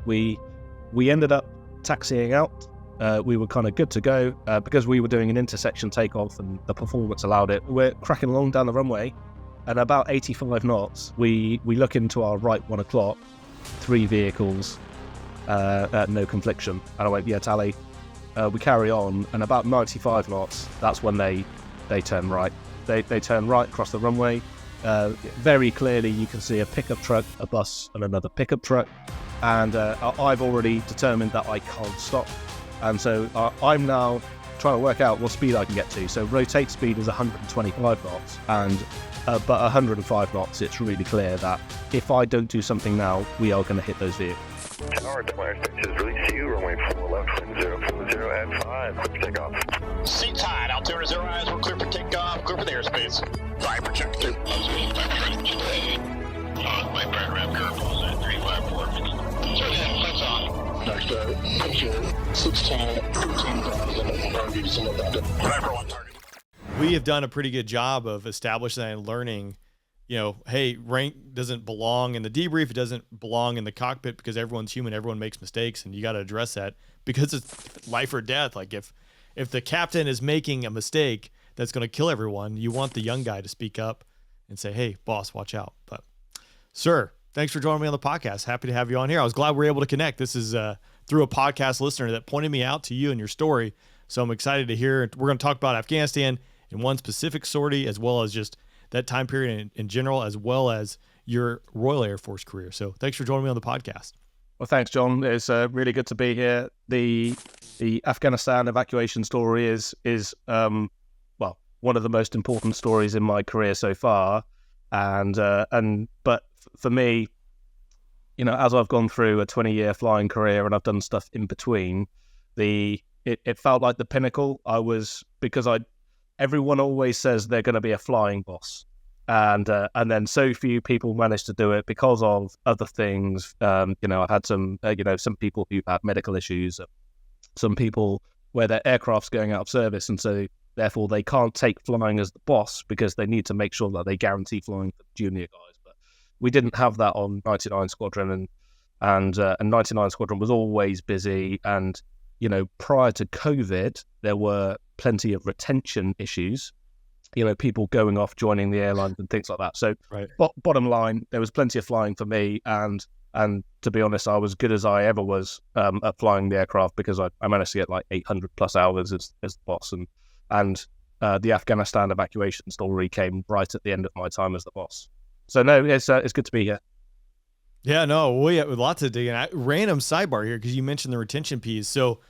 we ended up taxiing out. We were kind of good to go because we were doing an intersection takeoff and the performance allowed it. We're cracking along down the runway, and about 85 knots, we look into our right 1 o'clock, 3 vehicles, no confliction. And I went, yeah, tally. We carry on, and about 95 knots, that's when they turn right. They turn right across the runway. Very clearly you can see a pickup truck, a bus, and another pickup truck. And I've already determined that I can't stop. And so I'm now trying to work out what speed I can get to. So rotate speed is 125 knots, and but 105 knots, it's really clear that if I don't do something now, we are going to hit those vehicles. Tower, Delaware 6 is release you, runway 4 left, wind 040 at 5, clear for takeoff. Seat tied, altimeter 0 eyes, we're clear for takeoff, clear for the airspace. Viper check 2. My burn ramp curve was at 354. So yeah, flights on. Next picture, 16, 15,000, I'll give you some of that. Viper 1 target. We have done a pretty good job of establishing and learning, hey, rank doesn't belong in the debrief. It doesn't belong in the cockpit because everyone's human. Everyone makes mistakes, and you got to address that because it's life or death. Like if the captain is making a mistake that's going to kill everyone, you want the young guy to speak up and say, hey, boss, watch out. But sir, thanks for joining me on the podcast. Happy to have you on here. I was glad we were able to connect. This is through a podcast listener that pointed me out to you and your story. So I'm excited to hear. We're going to talk about Afghanistan in one specific sortie, as well as just that time period in general, as well as your Royal Air Force career. So thanks for joining me on the podcast. Well, thanks, John. It's really good to be here. The Afghanistan evacuation story is one of the most important stories in my career so far. But for me, as I've gone through a 20-year flying career and I've done stuff in between, it felt like the pinnacle. Everyone always says they're going to be a flying boss, and then so few people manage to do it because of other things. I've had some people who've had medical issues, some people where their aircraft's going out of service, and so therefore they can't take flying as the boss because they need to make sure that they guarantee flying for the junior guys. But we didn't have that on 99 Squadron, and 99 Squadron was always busy. And prior to COVID, there were plenty of retention issues, people going off, joining the airlines and things like that. So right. Bottom line, there was plenty of flying for me. And to be honest, I was good as I ever was at flying the aircraft because I managed to get like 800 plus hours as the boss. And the Afghanistan evacuation story came right at the end of my time as the boss. So no, it's good to be here. Yeah, no, we have lots to dig in. Random sidebar here because you mentioned the retention piece. So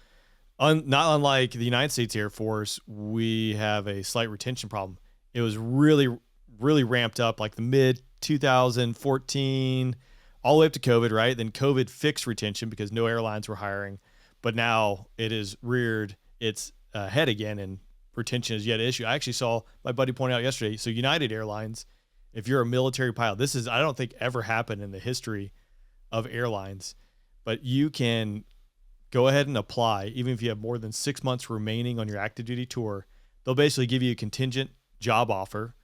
not unlike the United States Air Force, we have a slight retention problem. It was really, really ramped up like the mid 2014, all the way up to COVID, right? Then COVID fixed retention because no airlines were hiring. But now it is reared its head again, and retention is yet an issue. I actually saw my buddy point out yesterday. So United Airlines, if you're a military pilot, this is, I don't think ever happened in the history of airlines, but you can go ahead and apply, even if you have more than 6 months remaining on your active duty tour. They'll basically give you a contingent job offer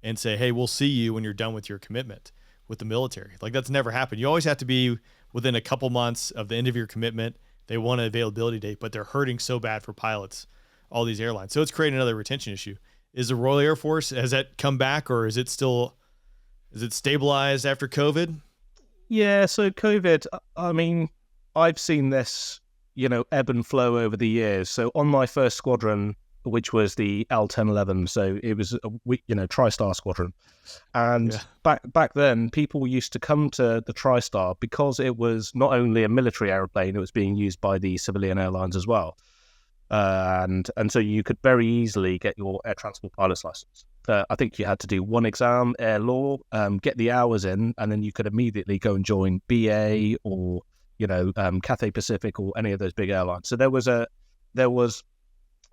and say, hey, we'll see you when you're done with your commitment with the military. Like that's never happened. You always have to be within a couple months of the end of your commitment. They want an availability date, but they're hurting so bad for pilots, all these airlines. So it's creating another retention issue. Is the Royal Air Force, has that come back, or is it stabilized after COVID? Yeah, so COVID, I mean, I've seen this, ebb and flow over the years. So on my first squadron, which was the L1011, so it was a TriStar squadron. And back then, people used to come to the TriStar because it was not only a military airplane, it was being used by the civilian airlines as well. And so you could very easily get your air transport pilot's license. I think you had to do one exam, air law, get the hours in, and then you could immediately go and join BA or Cathay Pacific or any of those big airlines. So there was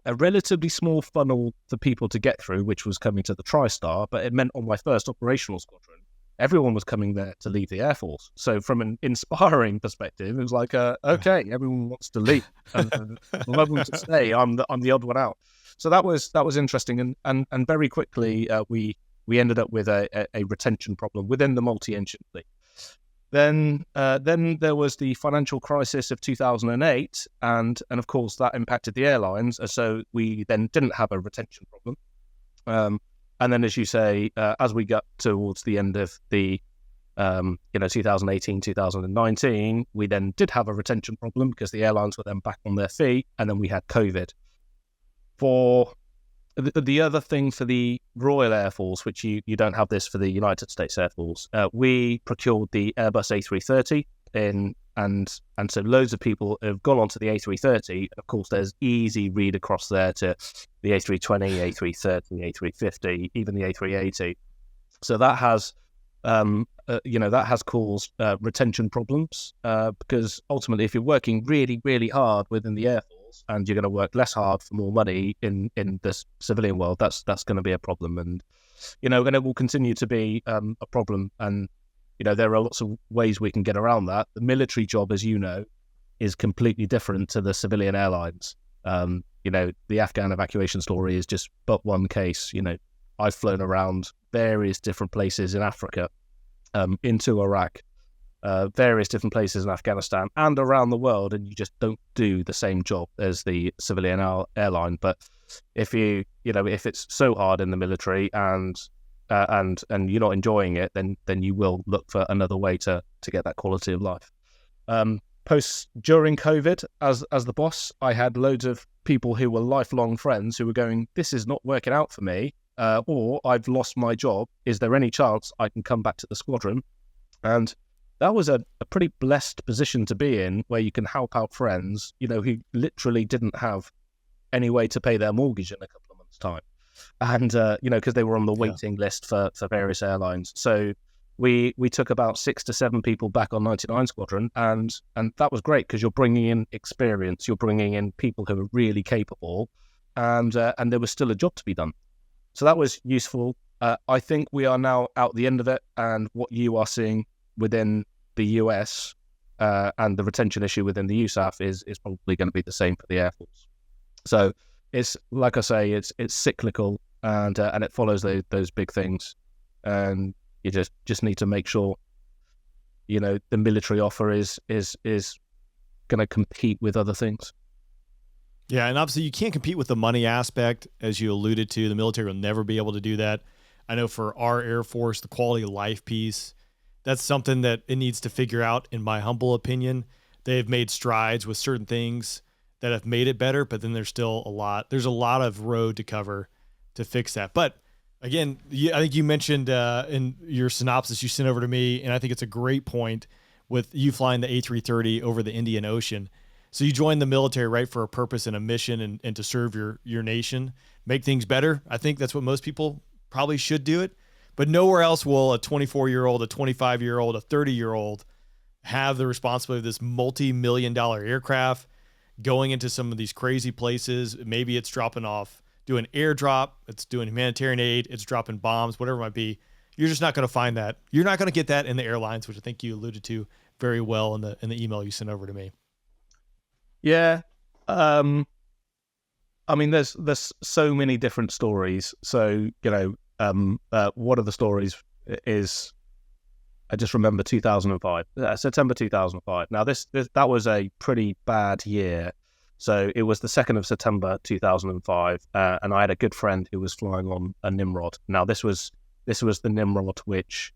a relatively small funnel for people to get through, which was coming to the TriStar, but it meant on my first operational squadron, everyone was coming there to leave the Air Force. So from an inspiring perspective, it was like, okay, everyone wants to leave. And love them to stay. I'm the odd one out. So that was interesting. And very quickly, we ended up with a retention problem within the multi-engine fleet. Then there was the financial crisis of 2008, and of course that impacted the airlines. So we then didn't have a retention problem. And then, as you say, as we got towards the end of the 2018, 2019, we then did have a retention problem because the airlines were then back on their feet, and then we had COVID. For the other thing for the Royal Air Force, which you don't have this for the United States Air Force, we procured the Airbus A330 and so loads of people have gone onto the A330. And of course, there's easy read across there to the A320, A330, A350, even the A380. So that has that has caused retention problems because ultimately, if you're working really, really hard within the Air Force and you're going to work less hard for more money in this civilian world, that's going to be a problem, and and it will continue to be a problem. And there are lots of ways we can get around that. The military job, as you know, is completely different to the civilian airlines. The Afghan evacuation story is just but one case. I've flown around various different places in Africa, into Iraq, various different places in Afghanistan and around the world, and you just don't do the same job as the civilian airline. But if if it's so hard in the military and you're not enjoying it, then you will look for another way to get that quality of life. During COVID, as the boss, I had loads of people who were lifelong friends who were going, "This is not working out for me, or I've lost my job. Is there any chance I can come back to the squadron?" And that was a pretty blessed position to be in, where you can help out friends, who literally didn't have any way to pay their mortgage in a couple of months' time. And, because they were on the waiting list for various airlines. So we took about 6 to 7 people back on 99 Squadron, and that was great because you're bringing in experience, you're bringing in people who are really capable, and there was still a job to be done. So that was useful. I think we are now out the end of it, and what you are seeing within the US and the retention issue within the USAF is probably going to be the same for the Air Force. So it's, like I say, it's cyclical, and it follows those big things, and you just need to make sure the military offer is going to compete with other things. Yeah, and obviously you can't compete with the money aspect, as you alluded to. The military will never be able to do that. I know for our Air Force, the quality of life piece, that's something that it needs to figure out, in my humble opinion. They've made strides with certain things that have made it better, but then there's a lot of road to cover to fix that. But again, I think you mentioned in your synopsis you sent over to me, and I think it's a great point with you flying the A330 over the Indian Ocean. So you joined the military, right, for a purpose and a mission, and to serve your nation, make things better. I think that's what most people probably should do it. But nowhere else will a 24-year-old, a 25-year-old, a 30-year-old have the responsibility of this multi-million-dollar aircraft going into some of these crazy places. Maybe it's dropping off, doing airdrop, it's doing humanitarian aid, it's dropping bombs, whatever it might be. You're just not going to find that. You're not going to get that in the airlines, which I think you alluded to very well in the email you sent over to me. Yeah. There's so many different stories. So, one of the stories is, I just remember 2005, September 2005. Now, that was a pretty bad year. So it was the 2nd of September 2005, and I had a good friend who was flying on a Nimrod. Now, this was the Nimrod which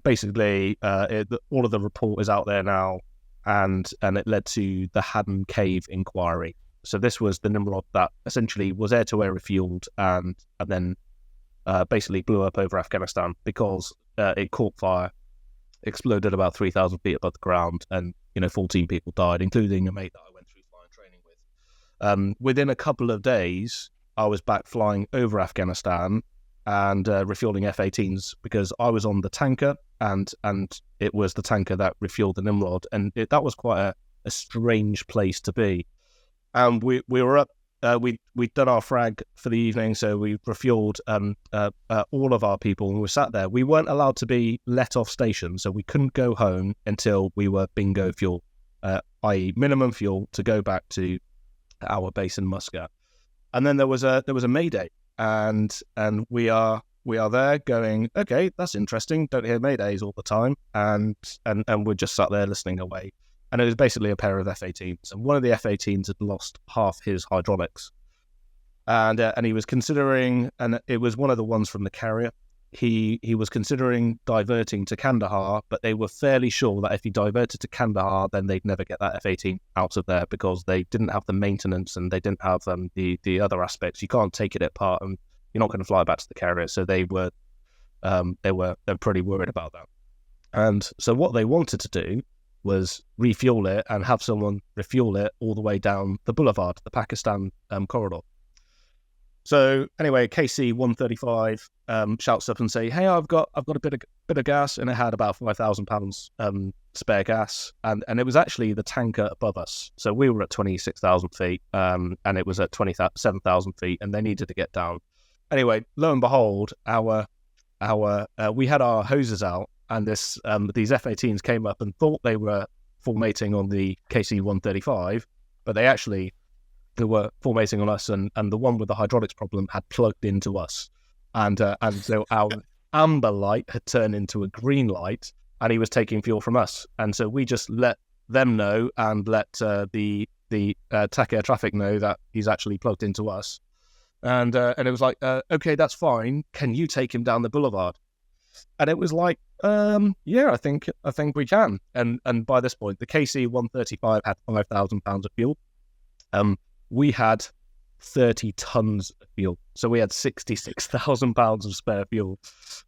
basically all of the report is out there now, and it led to the Haddon Cave inquiry. So this was the Nimrod that essentially was air-to-air refueled and then basically blew up over Afghanistan because it caught fire, exploded about 3,000 feet above the ground, and 14 people died, including a mate that I went through flying training with. Within a couple of days, I was back flying over Afghanistan and refueling F-18s because I was on the tanker, and it was the tanker that refueled the Nimrod, and that was quite a strange place to be. And we were up. We'd done our frag for the evening, so we refueled all of our people, and we sat there. We weren't allowed to be let off station, so we couldn't go home until we were bingo fuel, i.e. minimum fuel to go back to our base in Muscat. And then there was a mayday, and we are we are there going, okay, that's interesting. Don't hear Maydays all the time, and we're just sat there listening away. And it was basically a pair of F-18s, and one of the F-18s had lost half his hydraulics, and he was considering, and it was one of the ones from the carrier. He was considering diverting to Kandahar, but they were fairly sure that if he diverted to Kandahar, then they'd never get that F-18 out of there because they didn't have the maintenance and they didn't have the other aspects. You can't take it apart, and you're not going to fly back to the carrier. So they're pretty worried about that. And so what they wanted to do was refuel it and have someone refuel it all the way down the boulevard, the Pakistan corridor. So anyway, KC-135 shouts up and say, "Hey, I've got a bit of gas," and it had about £5,000 spare gas, and it was actually the tanker above us. So we were at 26,000 feet, and it was at 27,000 feet, and they needed to get down. Anyway, lo and behold, we had our hoses out, and these F-18s came up and thought they were formating on the KC-135, but they were formating on us, and the one with the hydraulics problem had plugged into us, and so our amber light had turned into a green light, and he was taking fuel from us, and so we just let them know and let the TAC air traffic know that he's actually plugged into us, and it was like, okay, that's fine. Can you take him down the boulevard? And it was like, yeah, I think we can. And by this point, the KC-135 had £5,000 of fuel. We had 30 tons of fuel. So we had £66,000 of spare fuel.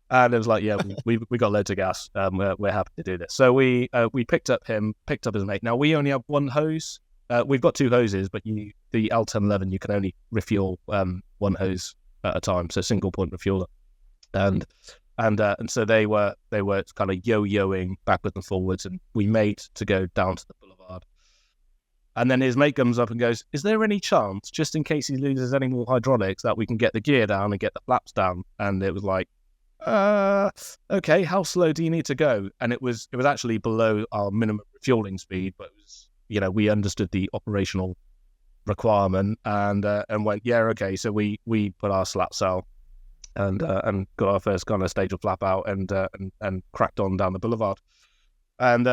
And it was like, yeah, we got loads of gas. We're happy to do this. So we picked up his mate. Now, we only have one hose. We've got two hoses, but the L1011, you can only refuel one hose at a time. So single point refueler. And so they were kind of yo-yoing backwards and forwards, and we made to go down to the boulevard. And then his mate comes up and goes, "Is there any chance, just in case he loses any more hydraulics, that we can get the gear down and get the flaps down?" And it was like, okay, how slow do you need to go? And it was actually below our minimum refueling speed, but it was, we understood the operational requirement and went, yeah, okay. So we put our slap sail and got our first kind of stage of flap out and cracked on down the boulevard. And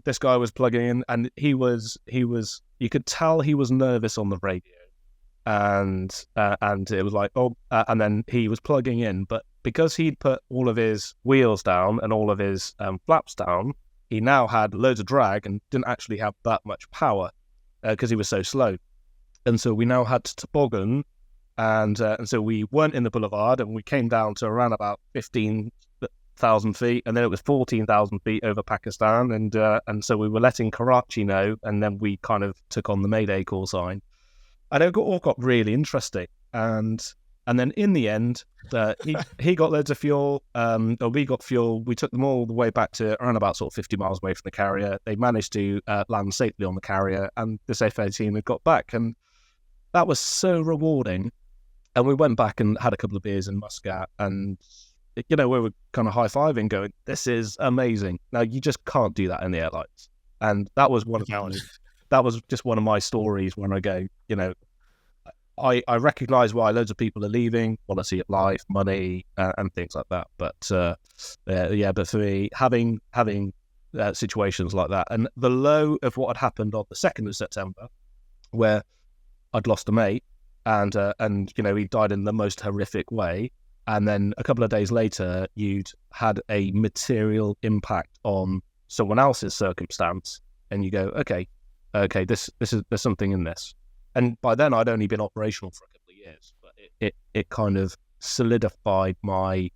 this guy was plugging in, and he was you could tell he was nervous on the radio, and it was like, and then he was plugging in, but because he'd put all of his wheels down and all of his flaps down, he now had loads of drag and didn't actually have that much power because he was so slow, and so we now had to toboggan, and so we weren't in the boulevard, and we came down to around about 15,000 feet, and then it was 14,000 feet over Pakistan, and so we were letting Karachi know, and then we kind of took on the Mayday call sign, and it all got really interesting, and then in the end, he got loads of fuel, or we got fuel. We took them all the way back to around about sort of 50 miles away from the carrier. They managed to land safely on the carrier, and this F-18 had got back, and that was so rewarding. And we went back and had a couple of beers in Muscat, and we were kind of high-fiving, going, "This is amazing." Now, you just can't do that in the airlines. And that was just one of my stories when I go, I recognise why loads of people are leaving, quality of life, money, and things like that. But but for me, having situations like that, and the low of what had happened on the 2nd of September, where I'd lost a mate, and he died in the most horrific way. And then a couple of days later, you'd had a material impact on someone else's circumstance, and you go, okay, there's something in this. And by then, I'd only been operational for a couple of years, but it kind of solidified my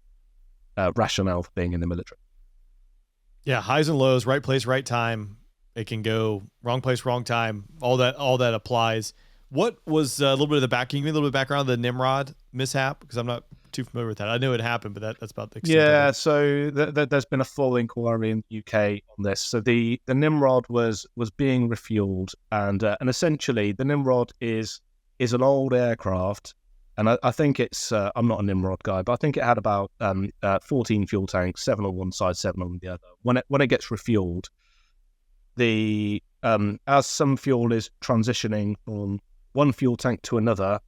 rationale for being in the military. Yeah, highs and lows, right place, right time. It can go wrong place, wrong time. All that applies. What was a little bit of the back? Can you give me a little bit of background on the Nimrod mishap? Because I'm not too familiar with that. I knew it happened, but that's about the extent of it. So there's been a full inquiry in the UK on this. So the Nimrod was being refueled, and essentially the Nimrod is an old aircraft, and I think it's I'm not a Nimrod guy, but I think it had about 14 fuel tanks, 7 on one side, 7 on the other. When it gets refueled, as some fuel is transitioning from one fuel tank to another,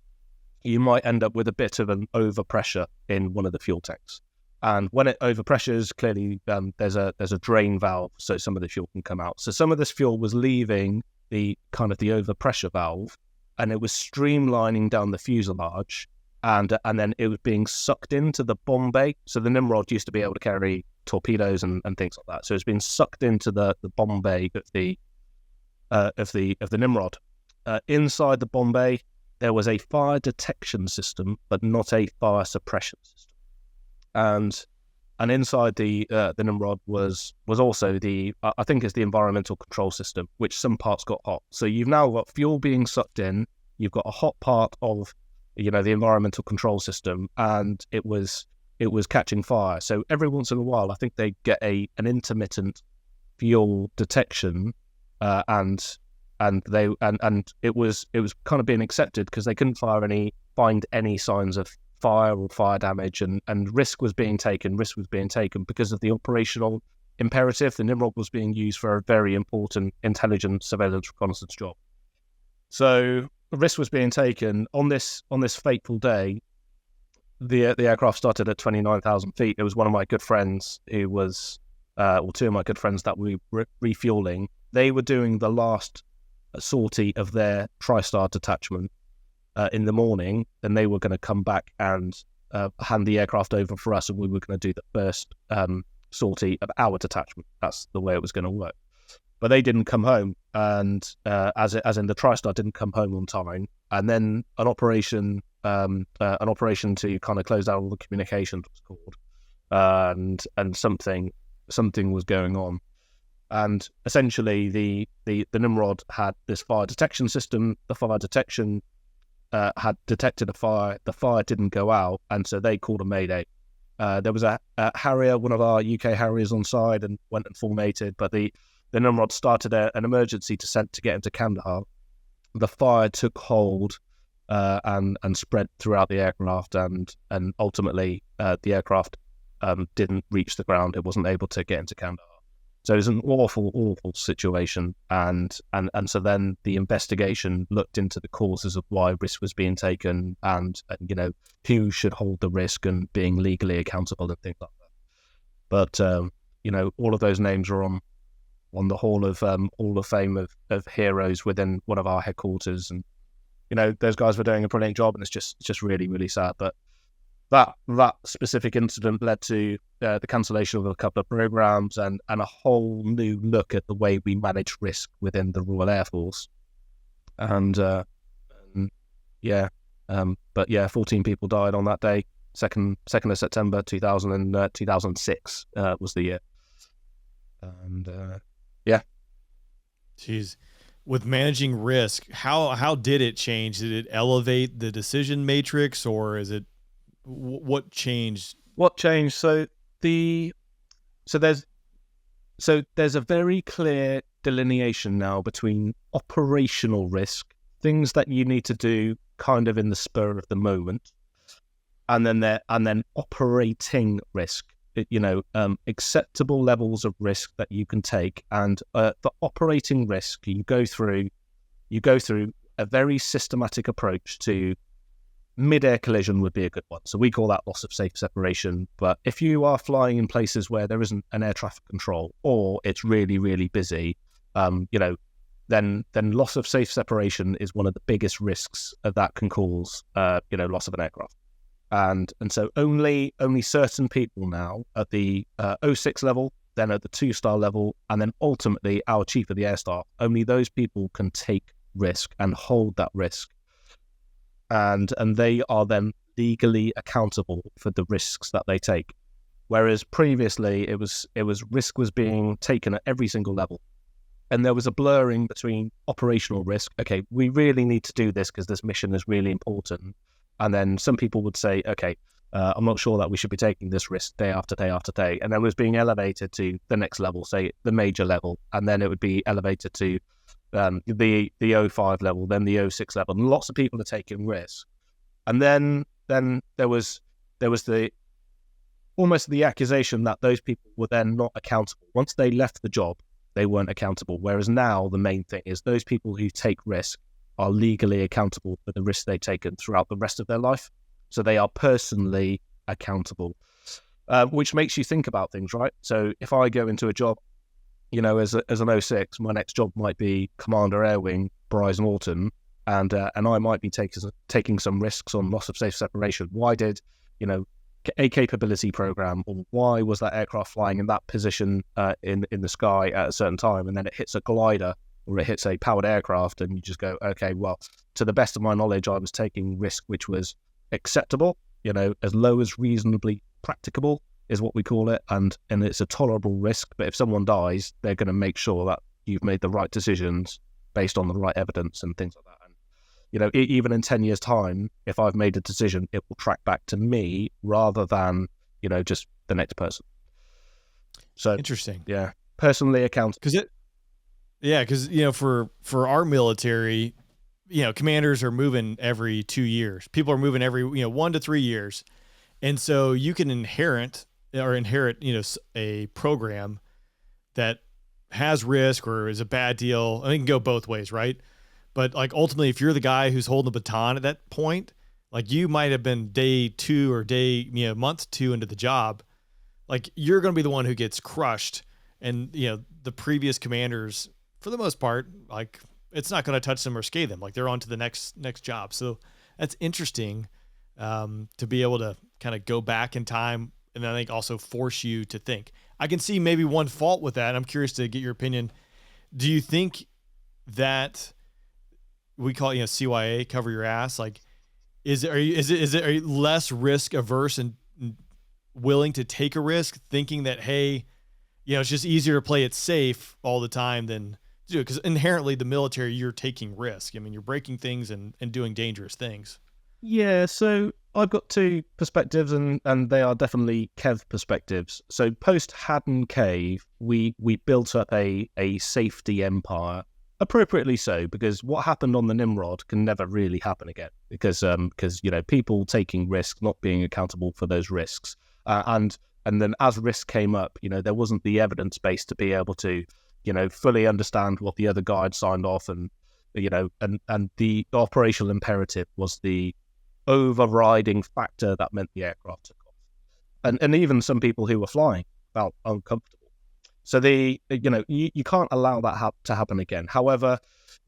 you might end up with a bit of an overpressure in one of the fuel tanks. And when it overpressures, clearly there's a drain valve, so some of the fuel can come out. So some of this fuel was leaving the overpressure valve, and it was streamlining down the fuselage, and then it was being sucked into the bomb bay. So the Nimrod used to be able to carry torpedoes and things like that. So it's been sucked into the bomb bay of the Nimrod. Inside the bomb bay, there was a fire detection system, but not a fire suppression system. And inside the Nimrod was also I think it's the environmental control system, which some parts got hot. So you've now got fuel being sucked in. You've got a hot part of the environmental control system, and it was catching fire. So every once in a while, I think they get an intermittent fuel detection, and it was kind of being accepted because they couldn't find any signs of fire or fire damage, and risk was being taken because of the operational imperative. The Nimrod was being used for a very important intelligence, surveillance, reconnaissance job. So risk was being taken on this fateful day. The aircraft started at 29,000 feet. It was one of my good friends who was, or two of my good friends that we were refueling. They were doing the last sortie of their TriStar detachment in the morning, and they were going to come back and hand the aircraft over for us, and we were going to do the first sortie of our detachment. That's the way it was going to work. But they didn't come home, and as in the TriStar didn't come home on time, and then an operation to kind of close down all the communications was called, and something was going on. And essentially, the Nimrod had this fire detection system. The fire detection had detected a fire. The fire didn't go out, and so they called a mayday. There was a Harrier, one of our UK Harriers, on side and went and formated, but the Nimrod started an emergency descent to get into Kandahar. The fire took hold and spread throughout the aircraft, and ultimately the aircraft didn't reach the ground. It wasn't able to get into Kandahar. So it was an awful situation, and so then the investigation looked into the causes of why risk was being taken, and who should hold the risk and being legally accountable and things like that. But all of those names are on the Hall of Fame of heroes within one of our headquarters, and those guys were doing a brilliant job, and it's just really, really sad. But that specific incident led to the cancellation of a couple of programs and a whole new look at the way we manage risk within the Royal Air Force. And 14 people died on that day. 2nd of September 2006 was the year. And Jeez. With managing risk, how did it change? Did it elevate the decision matrix, or is it what changed? What changed? So there's a very clear delineation now between operational risk, things that you need to do kind of in the spur of the moment, and then operating risk. Acceptable levels of risk that you can take, and the operating risk you go through a very systematic approach to. Mid-air collision would be a good one. So we call that loss of safe separation. But if you are flying in places where there isn't an air traffic control, or it's really, really busy, then loss of safe separation is one of the biggest risks that can cause, loss of an aircraft. And so only certain people now at the 06 level, then at the 2-star level, and then ultimately our chief of the air staff, only those people can take risk and hold that risk. And they are then legally accountable for the risks that they take. Whereas previously it was risk was being taken at every single level. And there was a blurring between operational risk. Okay, we really need to do this because this mission is really important. And then some people would say, okay, I'm not sure that we should be taking this risk day after day after day. And then it was being elevated to the next level, say the major level. And then it would be elevated to the 05 level, then the 06 level, and lots of people are taking risks. And then there was the almost the accusation that those people were then not accountable. Once they left the job, they weren't accountable. Whereas now the main thing is those people who take risk are legally accountable for the risks they've taken throughout the rest of their life. So they are personally accountable, which makes you think about things, right? So if I go into a job, as an 06, my next job might be Commander Air Wing, Bryce Norton, and I might be taking some risks on loss of safe separation. Why did, a capability program, or why was that aircraft flying in that position in the sky at a certain time, and then it hits a glider or it hits a powered aircraft, and you just go, okay, well, to the best of my knowledge, I was taking risk which was acceptable, as low as reasonably practicable is what we call it, and it's a tolerable risk. But if someone dies, they're going to make sure that you've made the right decisions based on the right evidence and things like that. And even in 10 years' time, if I've made a decision, it will track back to me rather than just the next person. So interesting. Yeah, personally accountable. Because for our military, commanders are moving every 2 years. People are moving every 1 to 3 years, and so you can inherit a program that has risk or is a bad deal. I mean, it can go both ways, right? But like ultimately, if you're the guy who's holding the baton at that point, like you might have been day 2 or month 2 into the job, like you're going to be the one who gets crushed, and the previous commanders, for the most part, like it's not going to touch them or scathe them. Like they're on to the next job. So that's interesting to be able to kind of go back in time, and I think also force you to think. I can see maybe one fault with that. I'm curious to get your opinion. Do you think that we call it, CYA, cover your ass? Like, are you less risk averse and willing to take a risk, thinking that, hey, it's just easier to play it safe all the time than do it? Because inherently the military, you're taking risk. I mean, you're breaking things and doing dangerous things. Yeah, so I've got two perspectives, and they are definitely Kev perspectives. So post Haddon Cave, we built up a safety empire, appropriately so, because what happened on the Nimrod can never really happen again, because people taking risks, not being accountable for those risks, and then as risk came up, there wasn't the evidence base to be able to fully understand what the other guy had signed off, and and the operational imperative was the overriding factor that meant the aircraft took off, and even some people who were flying felt uncomfortable. So you can't allow that to happen again. However,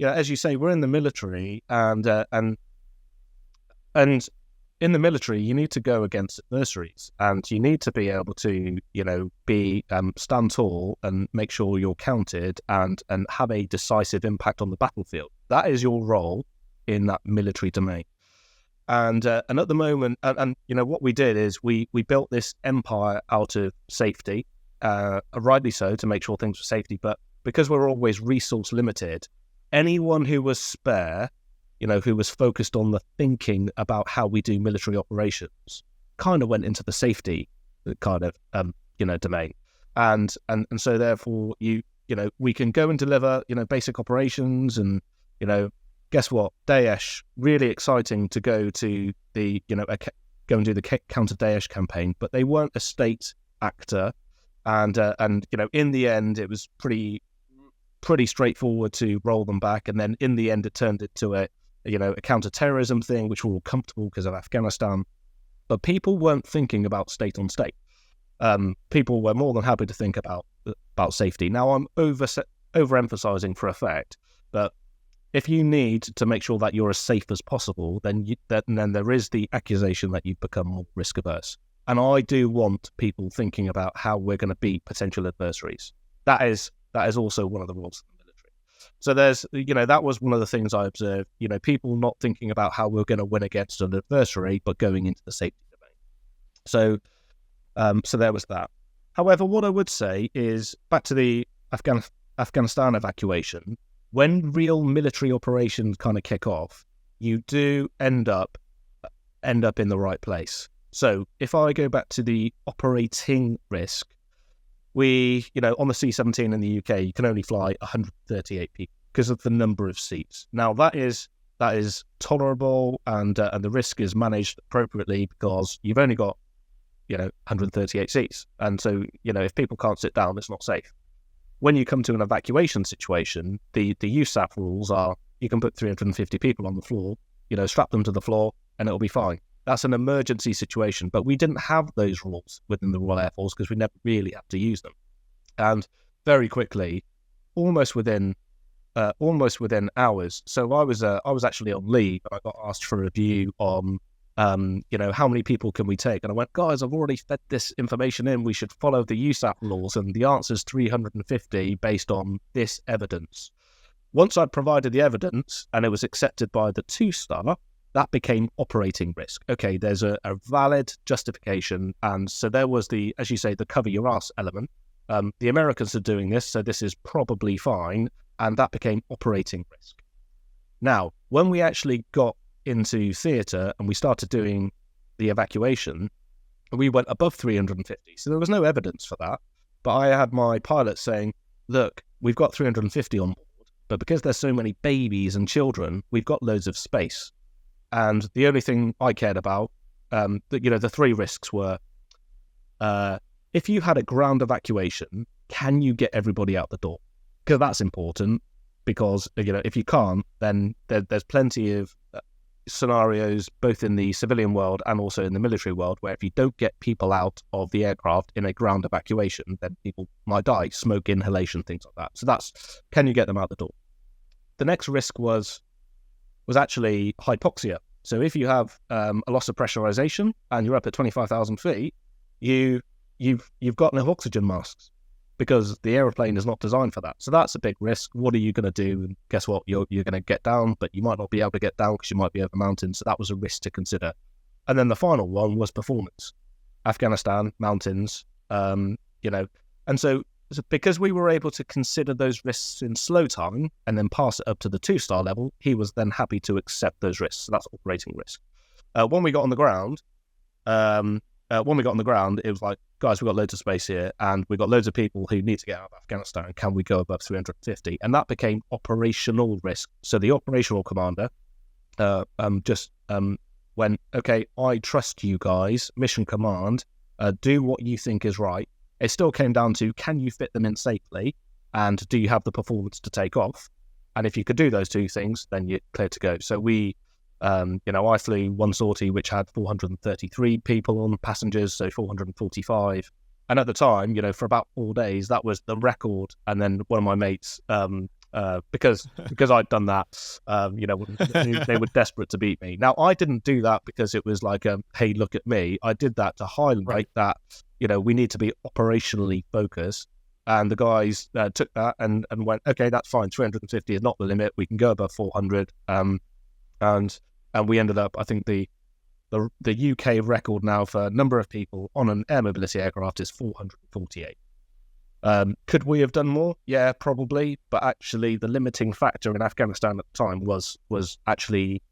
as you say, we're in the military, and in the military, you need to go against adversaries, and you need to be able to, be stand tall and make sure you're counted and have a decisive impact on the battlefield. That is your role in that military domain. And at the moment, what we did is we built this empire out of safety, rightly so, to make sure things were safety. But because we're always resource limited, anyone who was spare, who was focused on the thinking about how we do military operations, kind of went into the safety kind of domain, and so therefore we can go and deliver basic operations, and guess what, Daesh, really exciting to go to the go and do the counter Daesh campaign, but they weren't a state actor, and in the end it was pretty straightforward to roll them back, and then in the end it turned into a counter-terrorism thing, which we're all comfortable because of Afghanistan. But people weren't thinking about state on state. People were more than happy to think about safety. Now, I'm overemphasizing for effect, but if you need to make sure that you're as safe as possible, then there is the accusation that you've become more risk averse. And I do want people thinking about how we're going to beat potential adversaries. That is also one of the roles of the military. So there's, that was one of the things I observed, people not thinking about how we're going to win against an adversary, but going into the safety domain. So there was that. However, what I would say is, back to the Afghanistan evacuation, when real military operations kind of kick off, you do end up in the right place. So if I go back to the operating risk, we, on the C-17 in the UK, you can only fly 138 people because of the number of seats. Now that is tolerable, and the risk is managed appropriately because you've only got 138 seats, and so if people can't sit down, it's not safe. When you come to an evacuation situation, the USAF rules are you can put 350 people on the floor, strap them to the floor, and it'll be fine. That's an emergency situation, but we didn't have those rules within the Royal Air Force because we never really had to use them. And very quickly, almost within hours. So I was actually on leave, and I got asked for a review on, how many people can we take? And I went, guys, I've already fed this information in. We should follow the USAP rules, and the answer is 350 based on this evidence. Once I'd provided the evidence and it was accepted by the 2-star, that became operating risk. Okay, there's a valid justification, and so there was the, as you say, the cover your ass element. The Americans are doing this, so this is probably fine. And that became operating risk. Now, when we actually got into theatre and we started doing the evacuation, we went above 350. So there was no evidence for that. But I had my pilot saying, look, we've got 350 on board, but because there's so many babies and children, we've got loads of space. And the only thing I cared about, the 3 risks were, if you had a ground evacuation, can you get everybody out the door? Because that's important, because if you can't, then there's plenty of scenarios both in the civilian world and also in the military world where if you don't get people out of the aircraft in a ground evacuation, then people might die, smoke inhalation, things like that. So that's, can you get them out the door? The next risk was actually hypoxia. So if you have a loss of pressurization and you're up at 25,000 feet, you've got no oxygen masks, because the aeroplane is not designed for that. So that's a big risk. What are you going to do? And guess what? You're going to get down, but you might not be able to get down because you might be over mountains. So that was a risk to consider. And then the final one was performance. Afghanistan, mountains, and so because we were able to consider those risks in slow time and then pass it up to the 2-star level, he was then happy to accept those risks. So that's operating risk. When we got on the ground, it was like, guys, we've got loads of space here and we've got loads of people who need to get out of Afghanistan. Can we go above 350? And that became operational risk. So the operational commander went, okay, I trust you guys, mission command, do what you think is right. It still came down to, can you fit them in safely? And do you have the performance to take off? And if you could do those 2 things, then you're clear to go. So we... I flew one sortie which had 433 people on passengers, so 445. And at the time, for about 4 days, that was the record. And then one of my mates, because I'd done that, they were desperate to beat me. Now, I didn't do that because it was like, hey, look at me. I did that to highlight that, we need to be operationally focused. And the guys took that and went, okay, that's fine. 350 is not the limit. We can go above 400. And we ended up, I think the UK record now for number of people on an air mobility aircraft is 448. Could we have done more? Yeah, probably. But actually, the limiting factor in Afghanistan at the time was actually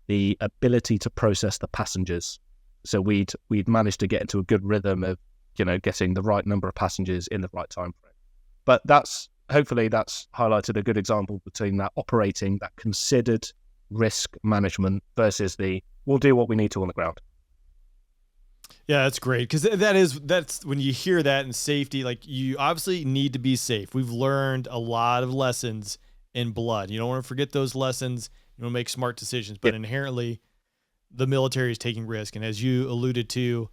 the ability to process the passengers. So we'd managed to get into a good rhythm of, getting the right number of passengers in the right time frame. But hopefully that's highlighted a good example between that operating, that considered risk management versus we'll do what we need to on the ground. Yeah, that's great, because that's when you hear that in safety, like, you obviously need to be safe. We've learned a lot of lessons in blood. You don't want to forget those lessons. You want to make smart decisions, but inherently the military is taking risk. And as you alluded to,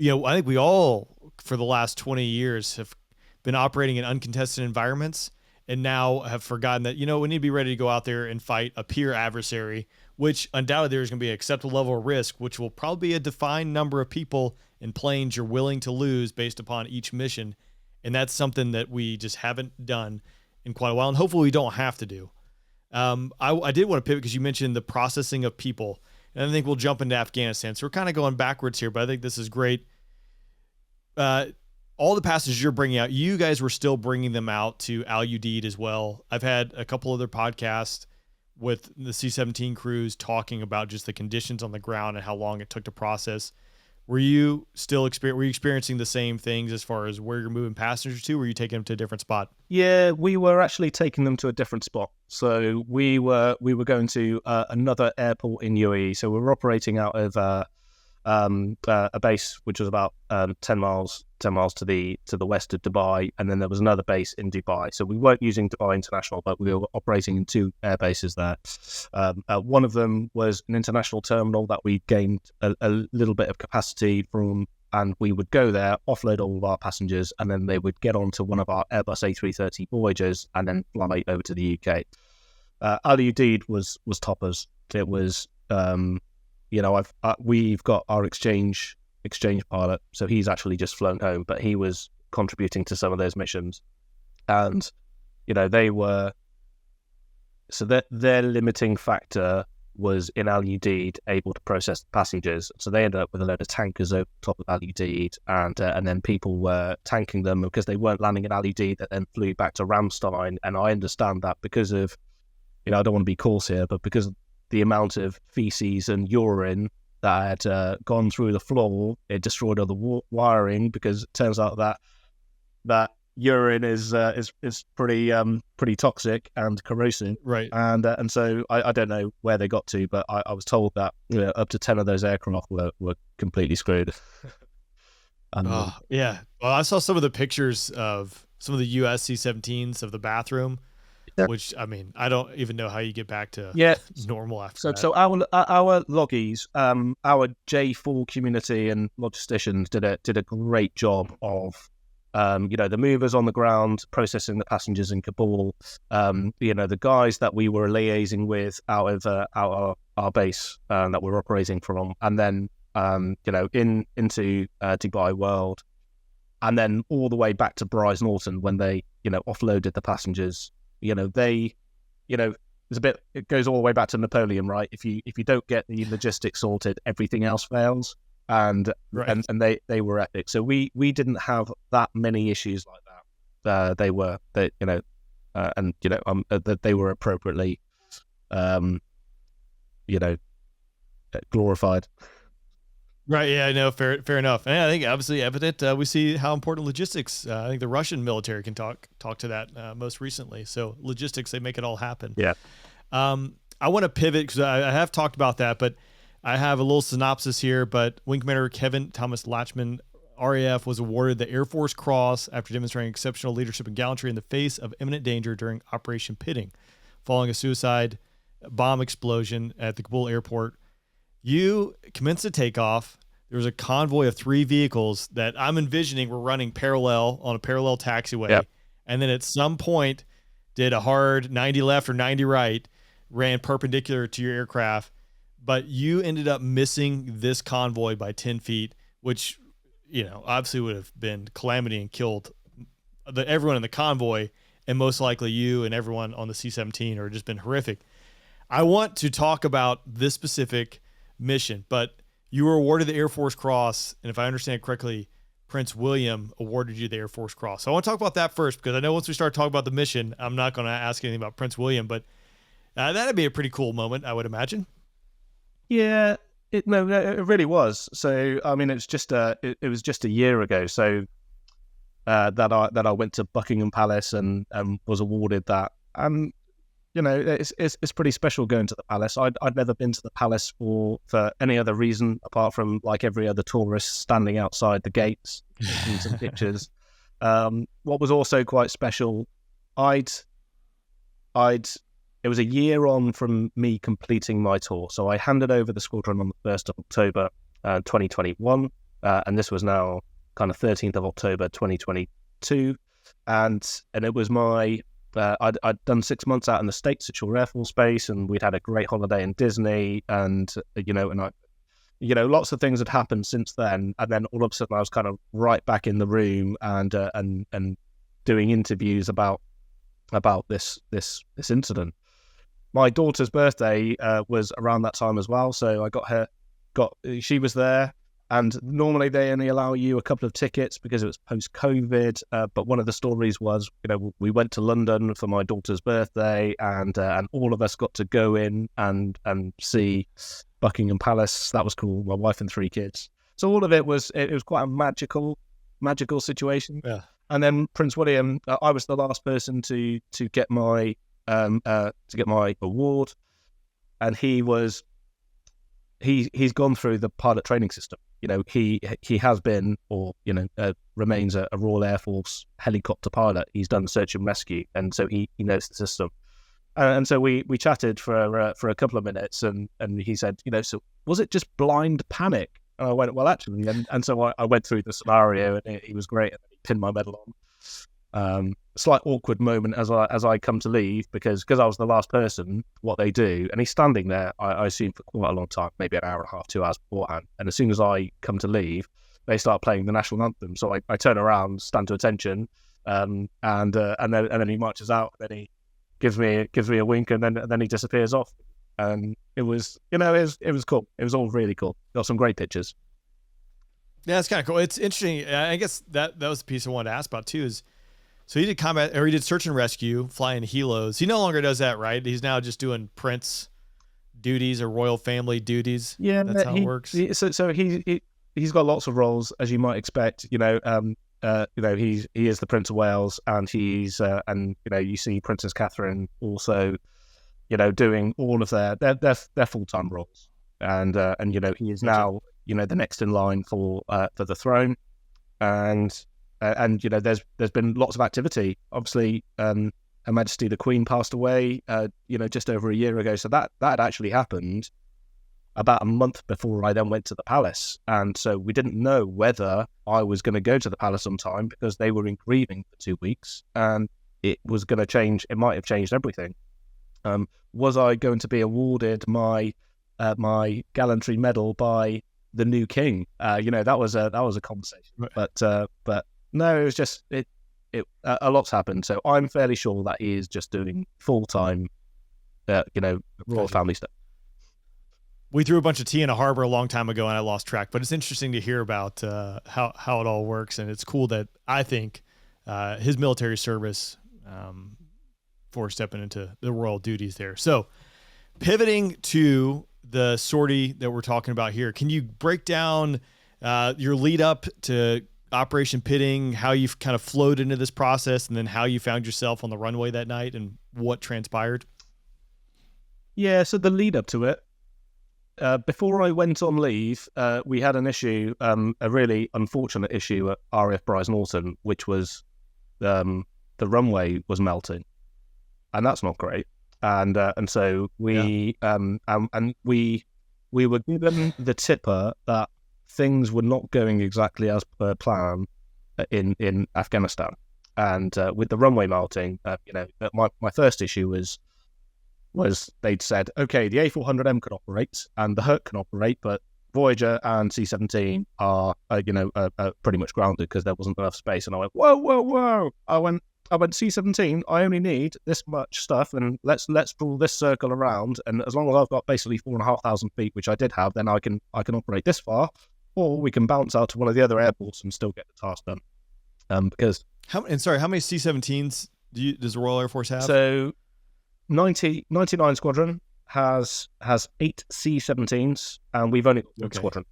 I think we all for the last 20 years have been operating in uncontested environments, and now have forgotten that, we need to be ready to go out there and fight a peer adversary, which undoubtedly there's going to be an acceptable level of risk, which will probably be a defined number of people and planes you're willing to lose based upon each mission. And that's something that we just haven't done in quite a while, and hopefully we don't have to do. I did want to pivot because you mentioned the processing of people, and I think we'll jump into Afghanistan. So we're kind of going backwards here, but I think this is great. All the passengers you're bringing out, you guys were still bringing them out to Al Udeid as well. I've had a couple other podcasts with the C-17 crews talking about just the conditions on the ground and how long it took to process. Were you experiencing the same things as far as where you're moving passengers to? Or were you taking them to a different spot? Yeah, we were actually taking them to a different spot. So we were going to another airport in UAE. So we were operating out of a base which was about 10 miles to the west of Dubai, and then there was another base in Dubai. So we weren't using Dubai International, but we were operating in 2 air bases there. One of them was an international terminal that we gained a little bit of capacity from, and we would go there, offload all of our passengers, and then they would get onto one of our Airbus A330 Voyagers and then fly over to the UK. Al Udeid was toppers. It was, we've got our exchange pilot, so he's actually just flown home, but he was contributing to some of those missions, and they were. So their limiting factor was in Al Udeid able to process the passengers, so they ended up with a load of tankers over top of Al Udeid, and then people were tanking them because they weren't landing in Al Udeid. That then flew back to Ramstein, and I understand that because of, I don't want to be coarse here, but because of the amount of feces and urine that had gone through the floor, it destroyed all the wiring, because it turns out that urine is pretty toxic and corrosive, right? And so I don't know where they got to, but I was told that up to 10 of those aircraft were completely screwed. Yeah. Well, I saw some of the pictures of some of the US C-17s of the bathroom, which, I mean, I don't even know how you get back to normal after that. So our loggies, our J4 community and logisticians did a great job of the movers on the ground processing the passengers in Kabul, the guys that we were liaising with out of our base that we're operating from, and then into Dubai World, and then all the way back to Bryce Norton when they offloaded the passengers. It goes all the way back to Napoleon, right? If you don't get the logistics sorted, everything else fails. And they were epic. So we didn't have that many issues like that. They were appropriately glorified. Right. Yeah, I know. Fair enough. And I think obviously evident. We see how important logistics. I think the Russian military can talk to that most recently. So logistics, they make it all happen. Yeah. I want to pivot because I have talked about that, but I have a little synopsis here. But Wing Commander Kevin Thomas Latchman, RAF, was awarded the Air Force Cross after demonstrating exceptional leadership and gallantry in the face of imminent danger during Operation Pitting, following a suicide bomb explosion at the Kabul airport. You commenced a takeoff. There was a convoy of 3 vehicles that I'm envisioning were running parallel on a parallel taxiway. Yep. And then at some point did a hard 90 left or 90 right, ran perpendicular to your aircraft. But you ended up missing this convoy by 10 feet, which, obviously would have been calamity and killed everyone in the convoy, and most likely you and everyone on the C-17, or just been horrific. I want to talk about this specific mission, but you were awarded the Air Force Cross, and if I understand correctly, Prince William awarded you the Air Force Cross. So I want to talk about that first, because I know once we start talking about the mission, I'm not going to ask anything about Prince William, but that'd be a pretty cool moment, I would imagine. Yeah, it really was. So I mean, it was just a year ago. So that I went to Buckingham Palace and was awarded that. It's pretty special going to the palace. I'd never been to the palace for any other reason apart from like every other tourist standing outside the gates taking some pictures. What was also quite special, it was a year on from me completing my tour. So I handed over the squadron on the 1st of October 2021, and this was now kind of 13th of October 2022, and it was my I'd done 6 months out in the States at Shore Air Force Base, and we'd had a great holiday in Disney, and lots of things had happened since then. And then all of a sudden, I was kind of right back in the room and doing interviews about this incident. My daughter's birthday was around that time as well, so I she was there. And normally they only allow you a couple of tickets because it was post-COVID. But one of the stories was, we went to London for my daughter's birthday, and all of us got to go in and see Buckingham Palace. That was cool. My wife and 3 kids. So all of it was quite a magical situation. Yeah. And then Prince William, I was the last person to get my award, and he was he's gone through the pilot training system. He has been, or remains a Royal Air Force helicopter pilot. He's done search and rescue, and so he knows the system. And so we chatted for a couple of minutes, and he said, so was it just blind panic? And I went, well, actually, and so I went through the scenario, and he was great, and he pinned my medal on. Slight awkward moment as I come to leave because I was the last person. What they do, and he's standing there, I assume for quite a long time, maybe an hour and a half, 2 hours beforehand. And as soon as I come to leave, they start playing the national anthem. So I turn around, stand to attention, and then he marches out. And then he gives me a wink, and then he disappears off. And it was it was cool. It was all really cool. Got some great pictures. Yeah, it's kind of cool. It's interesting. I guess that was the piece I wanted to ask about too. Is so he did combat, or he did search and rescue, flying helos. He no longer does that, right? He's now just doing Prince duties or royal family duties. Yeah, that's how it works. So he's got lots of roles, as you might expect. He is the Prince of Wales, and he's and you see Princess Catherine also, doing all of their full-time roles, and he is now the next in line for the throne, and there's been lots of activity. Obviously, Her Majesty the Queen passed away just over a year ago, so that had actually happened about a month before I then went to the palace, and so we didn't know whether I was going to go to the palace on time because they were in grieving for 2 weeks, and it was going to change. It might have changed everything. Was I going to be awarded my gallantry medal by the new king? That was a conversation, right. But no, it was just a lot's happened. So I'm fairly sure that he is just doing full time, royal family stuff. We threw a bunch of tea in a harbor a long time ago, and I lost track. But it's interesting to hear about how it all works, and it's cool that I think his military service for stepping into the royal duties there. So, pivoting to the sortie that we're talking about here, can you break down your lead up to Operation Pitting, how you've kind of flowed into this process, and then how you found yourself on the runway that night, and what transpired? Yeah, so the lead up to it. Before I went on leave, we had an issue, a really unfortunate issue at RAF Bryce Norton, which was the runway was melting, and that's not great. And so we we were given the tipper that things were not going exactly as per plan in Afghanistan, and with the runway melting, my first issue was they'd said, okay, the A400M can operate and the Herc can operate, but Voyager and C-17 are pretty much grounded because there wasn't enough space. And I went, whoa. I went C-17, I only need this much stuff, and let's pull this circle around, and as long as I've got basically 4,500 feet, which I did have, then I can operate this far, or we can bounce out to one of the other airports and still get the task done. Because how many C-17s does the Royal Air Force have? So 99 Squadron has 8 C-17s, and we've only got one squadron,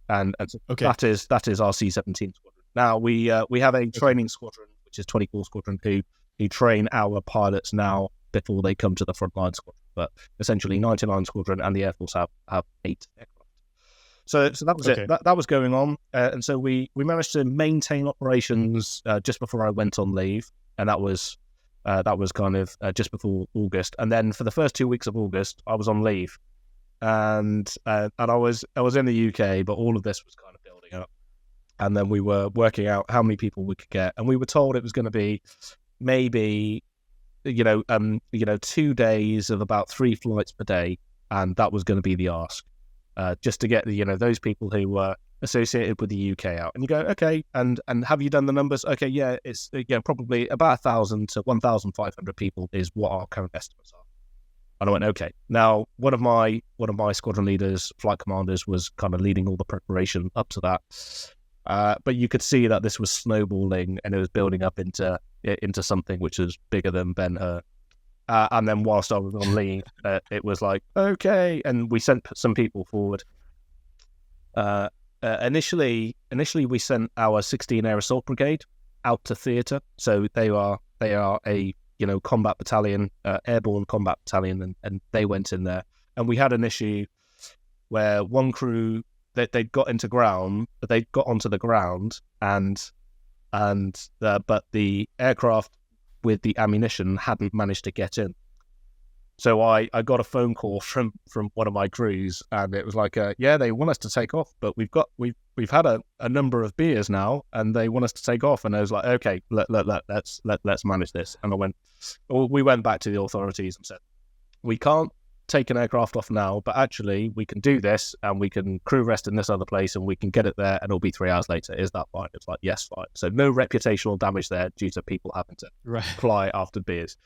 and so that is our C-17 squadron. Now we have a training squadron, which is 24 Squadron, who train our pilots now before they come to the frontline squadron. But essentially, 99 Squadron and the Air Force have 8 aircraft. So that was it. That was going on, and so we managed to maintain operations just before I went on leave, and that was kind of just before August. And then for the first 2 weeks of August, I was on leave, and I was in the UK, but all of this was kind of building up. And then we were working out how many people we could get, and we were told it was going to be maybe 2 days of about 3 flights per day, and that was going to be the ask, just to get those people who were associated with the UK out. And you go, okay, and have you done the numbers? Okay, yeah, it's probably about 1,000 to 1,500 people is what our current estimates are. And I went, okay. Now, one of my squadron leaders, flight commanders, was kind of leading all the preparation up to that. But you could see that this was snowballing, and it was building up into something which was bigger than Ben-Hur. And then whilst I was on leave, it was like, okay, and we sent some people forward. Initially, we sent our 16 Air Assault Brigade out to theatre. So they are a combat battalion, airborne combat battalion, and they went in there. And we had an issue where one crew they got onto the ground, but the aircraft with the ammunition hadn't managed to get in. So I got a phone call from one of my crews, and it was like, yeah, they want us to take off, but we've had a number of beers now, and they want us to take off. And I was like, okay, let's manage this. And we went back to the authorities and said, we can't take an aircraft off now, but actually we can do this, and we can crew rest in this other place, and we can get it there, and it'll be 3 hours later. Is that fine? It's like, yes, fine. So no reputational damage there due to people having to fly after beers.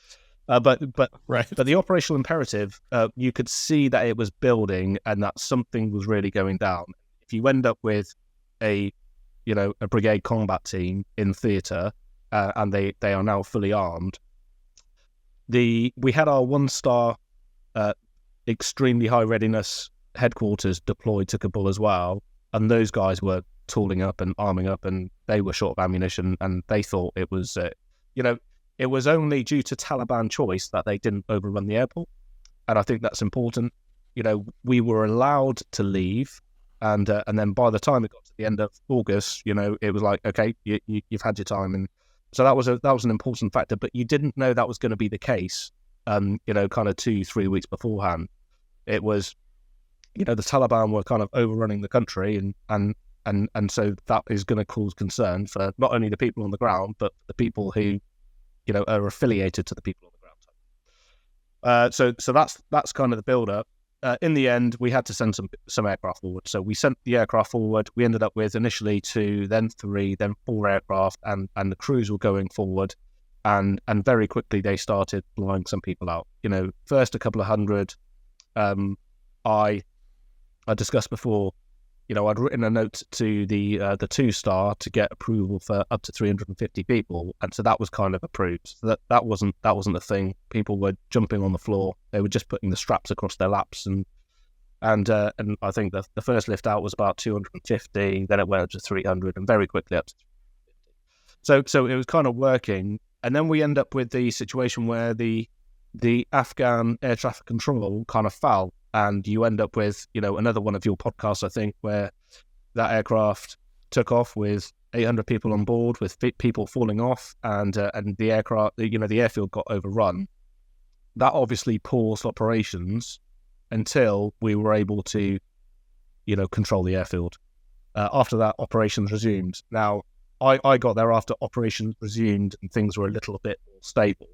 But the operational imperative, you could see that it was building and that something was really going down. If you end up with a brigade combat team in theatre, and they are now fully armed, we had our 1-star extremely high readiness headquarters deployed to Kabul as well, and those guys were tooling up and arming up, and they were short of ammunition, and they thought it was it was only due to Taliban choice that they didn't overrun the airport. And I think that's important. We were allowed to leave, and then by the time it got to the end of August, it was like, okay, you've had your time. And so that was an important factor, but you didn't know that was going to be the case, kind of 2-3 weeks beforehand. It was, the Taliban were kind of overrunning the country, and so that is going to cause concern for not only the people on the ground, but the people who are affiliated to the people on the ground. So that's kind of the build-up. In the end, we had to send some aircraft forward. So we sent the aircraft forward. We ended up with initially 2, then 3, then 4 aircraft, and the crews were going forward. And very quickly they started flying some people out. First a couple of hundred. I discussed before, I'd written a note to the 2-star to get approval for up to 350 people, and so that was kind of approved. So that wasn't a thing. People were jumping on the floor. They were just putting the straps across their laps, and I think the first lift out was about 250. Then it went up to 300, and very quickly up to 350. So it was kind of working, and then we end up with the situation where the Afghan air traffic control kind of fell. And you end up with, another one of your podcasts, I think, where that aircraft took off with 800 people on board, with people falling off, and the aircraft, the airfield got overrun. That obviously paused operations until we were able to, control the airfield. After that, operations resumed. Now, I got there after operations resumed and things were a little bit more stable.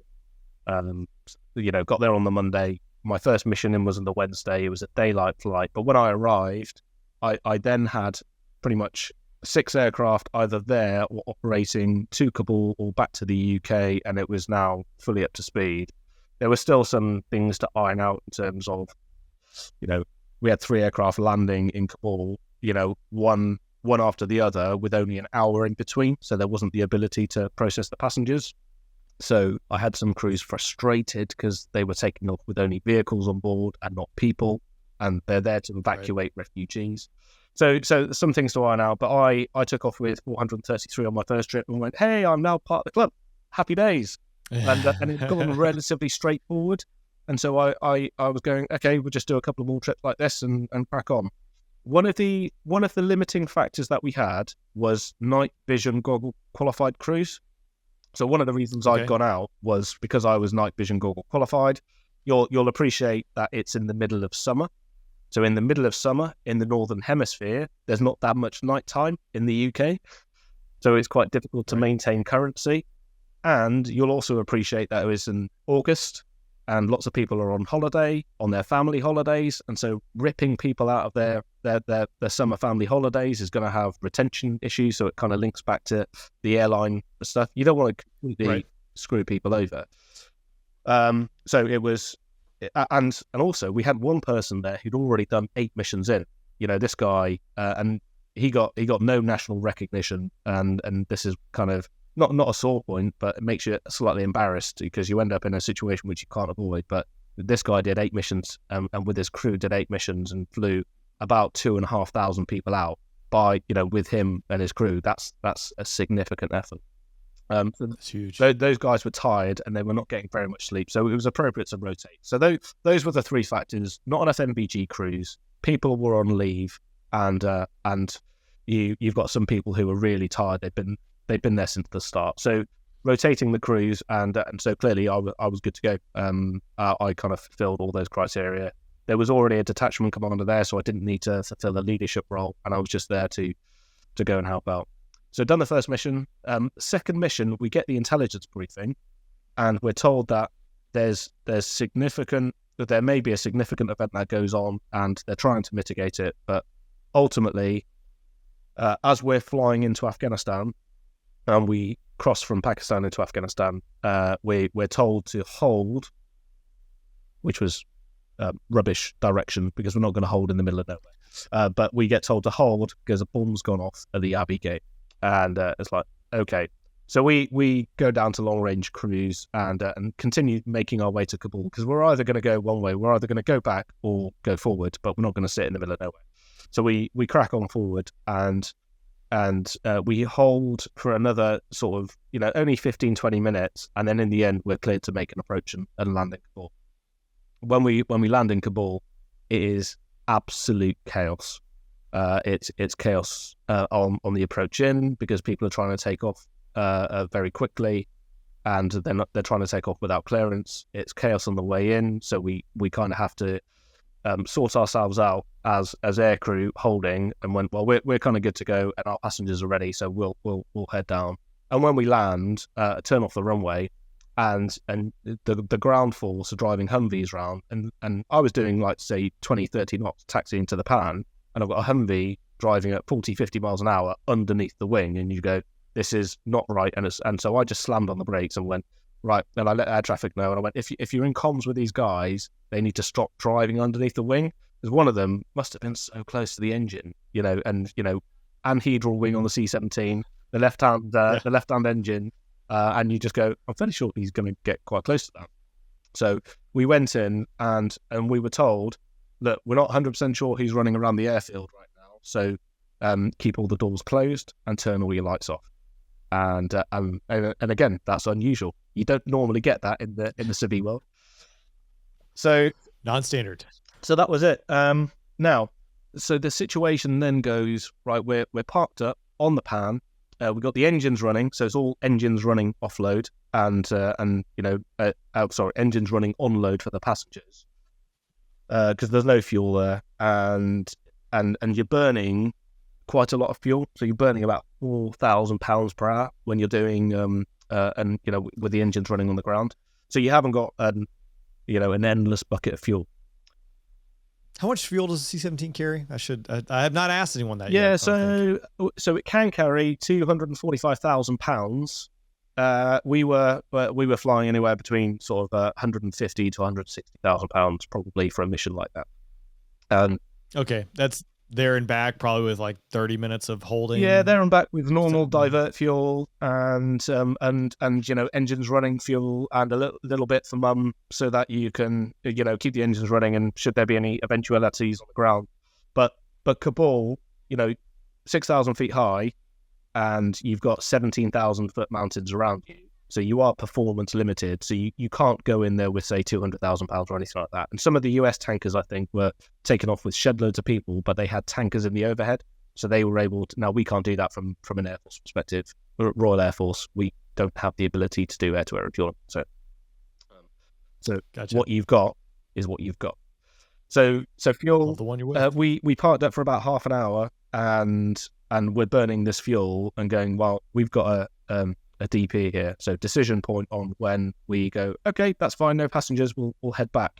Got there on the Monday. My first mission in was on the Wednesday. It was a daylight flight. But when I arrived, I then had pretty much 6 aircraft either there or operating to Kabul or back to the UK, and it was now fully up to speed. There were still some things to iron out in terms of, we had 3 aircraft landing in Kabul, one after the other with only an hour in between. So there wasn't the ability to process the passengers. So I had some crews frustrated because they were taking off with only vehicles on board and not people, and they're there to evacuate refugees. So some things to iron out, but I took off with 433 on my first trip and went, hey, I'm now part of the club. Happy days. And it's gone relatively straightforward. And so I was going, okay, we'll just do a couple of more trips like this and crack on. One of the limiting factors that we had was night vision goggle qualified crews. So one of the reasons I'd gone out was because I was night vision goggle qualified. You'll appreciate that it's in the middle of summer. So in the middle of summer in the Northern Hemisphere, there's not that much nighttime in the UK. So it's quite difficult to maintain currency. And you'll also appreciate that it was in August and lots of people are on holiday, on their family holidays. And so ripping people out of their summer family holidays is going to have retention issues. So it kind of links back to the airline stuff. You don't want to completely screw people over. So it was, and also we had one person there who'd already done 8 missions in. This guy, and he got no national recognition. And this is kind of, not a sore point, but it makes you slightly embarrassed because you end up in a situation which you can't avoid. But this guy did 8 missions and with his crew did 8 missions and flew about 2,500 people out by, with him and his crew. That's a significant effort. That's huge. Those guys were tired and they were not getting very much sleep. So it was appropriate to rotate. So those were the 3 factors: not enough NVG crews, people were on leave, and you've got some people who are really tired. They've been there since the start. So rotating the crews, and so clearly I was good to go. I kind of fulfilled all those criteria. There was already a detachment commander there, so I didn't need to fulfill a leadership role, and I was just there to go and help out. So done the first mission. Second mission, we get the intelligence briefing, and we're told that there may be a significant event that goes on, and they're trying to mitigate it. But ultimately, as we're flying into Afghanistan, and we cross from Pakistan into Afghanistan, we're told to hold, which was rubbish direction, because we're not going to hold in the middle of nowhere. But we get told to hold because a bomb's gone off at the Abbey Gate, and it's like, okay. So we go down to long range cruise and continue making our way to Kabul, because we're either going to go one way, we're either going to go back or go forward, but we're not going to sit in the middle of nowhere. So we crack on forward, and we hold for another sort of, only 15-20 minutes, and then in the end we're cleared to make an approach and land in Kabul. When we land in Kabul, it is absolute chaos. It's chaos on the approach in, because people are trying to take off very quickly, and they're trying to take off without clearance. It's chaos on the way in, so we kind of have to sort ourselves out as aircrew holding, and we're kind of good to go, and our passengers are ready, so we'll head down. And when we land, turn off the runway, and the ground force are driving Humvees around, and I was doing, like, say 20-30 knots taxiing to the pan, and I've got a Humvee driving at 40-50 miles an hour underneath the wing, and you go, this is not right. And so I just slammed on the brakes and went, right. And I let air traffic know, and I went, if you're in comms with these guys, they need to stop driving underneath the wing, because one of them must have been so close to the engine, anhedral wing on the C-17, the left hand engine, and you just go, I'm fairly sure he's going to get quite close to that. So we went in, and we were told that we're not 100% sure he's running around the airfield right now, so keep all the doors closed and turn all your lights off. And again, that's unusual. You don't normally get that in the civvy world. So non-standard. So that was it. Now, so the situation then goes, right, we're parked up on the pan. We've got the engines running, so it's all engines running offload, and engines running on load for the passengers, because there's no fuel there, and you're burning quite a lot of fuel. So you're burning about 4,000 pounds per hour when you're doing with the engines running on the ground. So you haven't got an endless bucket of fuel. How much fuel does the C-17 carry? I have not asked anyone that yet. Yeah, so it can carry 245,000 pounds. We were flying anywhere between sort of 150 to 160,000 pounds probably for a mission like that. Okay, that's there and back, probably with like 30 minutes of holding. Yeah, there and back with normal divert fuel and engines running fuel, and a little bit for mum, so that you can keep the engines running, and should there be any eventualities on the ground. But Kabul, 6,000 feet high, and you've got 17,000 foot mountains around you. So you are performance limited. So you can't go in there with, say, 200,000 pounds or anything like that. And some of the US tankers, I think, were taken off with shed loads of people, but they had tankers in the overhead. So they were able to. Now, we can't do that from an Air Force perspective. We're at Royal Air Force. We don't have the ability to do air-to-air refueling. So gotcha. What you've got is what you've got. So fuel, the one you're with. We parked up for about half an hour, and we're burning this fuel and going, well, we've got a DP here, so decision point on when we go, okay, that's fine, no passengers, we'll head back.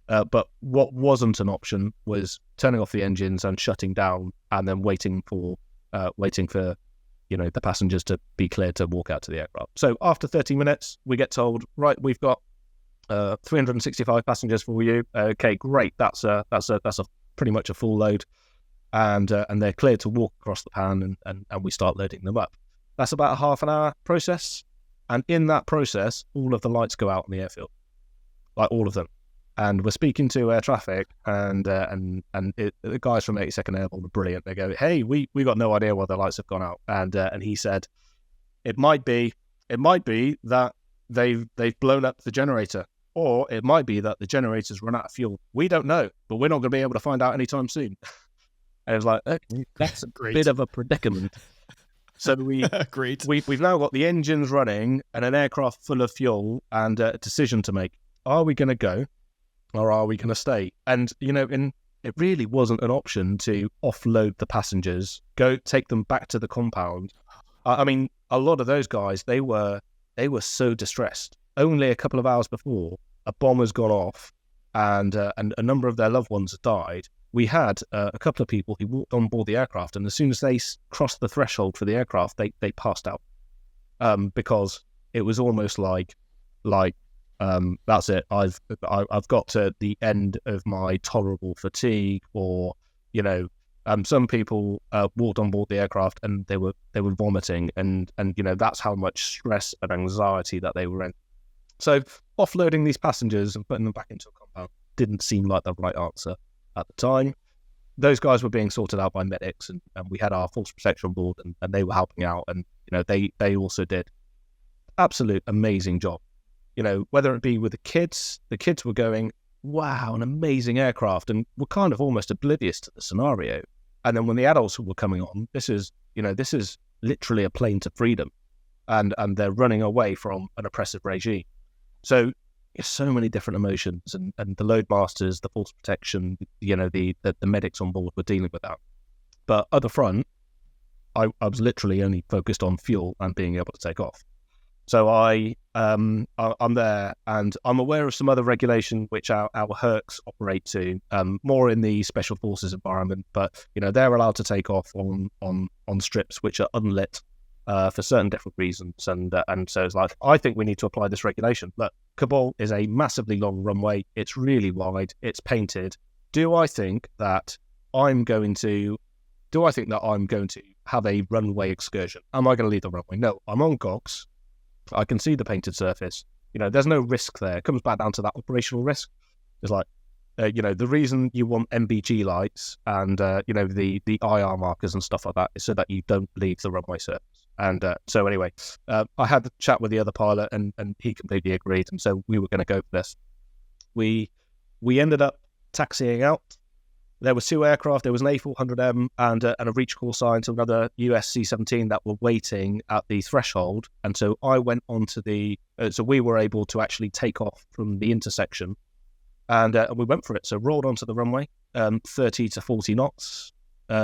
But what wasn't an option was turning off the engines and shutting down, and then waiting for the passengers to be cleared to walk out to the aircraft. So after 30 minutes, we get told, right, we've got 365 passengers for you. Okay, great, that's a pretty much a full load, and they're cleared to walk across the pan, and we start loading them up. That's about a half an hour process. And in that process, all of the lights go out on the airfield, like all of them. And we're speaking to air traffic, and the guys from 82nd Airborne are brilliant. They go, hey, we got no idea why the lights have gone out. And he said, it might be that they've blown up the generator. Or it might be that the generators run out of fuel. We don't know, but we're not going to be able to find out anytime soon. And it was like, okay, that's a bit of a predicament. So we've now got the engines running and an aircraft full of fuel and a decision to make. Are we going to go or are we going to stay? And, it really wasn't an option to offload the passengers, go take them back to the compound. I mean, a lot of those guys, they were so distressed. Only a couple of hours before, a bomb has gone off and a number of their loved ones had died. We had a couple of people who walked on board the aircraft, and as soon as they crossed the threshold for the aircraft, they passed out because it was almost like that's it. I've got to the end of my tolerable fatigue, or some people walked on board the aircraft and they were vomiting, and that's how much stress and anxiety that they were in. So offloading these passengers and putting them back into a compound didn't seem like the right answer at the time. Those guys were being sorted out by medics, and we had our force protection on board, and they were helping out, and they also did absolute amazing job. Whether it be with the kids were going, wow, an amazing aircraft, and were kind of almost oblivious to the scenario. And then when the adults were coming on, this is literally a plane to freedom, and they're running away from an oppressive regime. So so many different emotions, and the load masters, the force protection, the medics on board were dealing with that. But at the front, I was literally only focused on fuel and being able to take off. So I'm there, and I'm aware of some other regulation which our Hercs operate to, more in the special forces environment, but they're allowed to take off on strips which are unlit for certain different reasons, and so it's like, I think we need to apply this regulation. Look, Kabul is a massively long runway. It's really wide. It's painted. Do I think that I'm going to have a runway excursion? Am I going to leave the runway? No, I'm on GOGS. I can see the painted surface. There's no risk there. It comes back down to that operational risk. It's like, the reason you want MBG lights and, the IR markers and stuff like that is so that you don't leave the runway surface. And so anyway, I had the chat with the other pilot, and he completely agreed. And so we were going to go for this. We ended up taxiing out. There were two aircraft. There was an A400M and a reach call sign to another US C-17 that were waiting at the threshold. And so I went onto so we were able to actually take off from the intersection, and we went for it. So rolled onto the runway, 30 to 40 knots.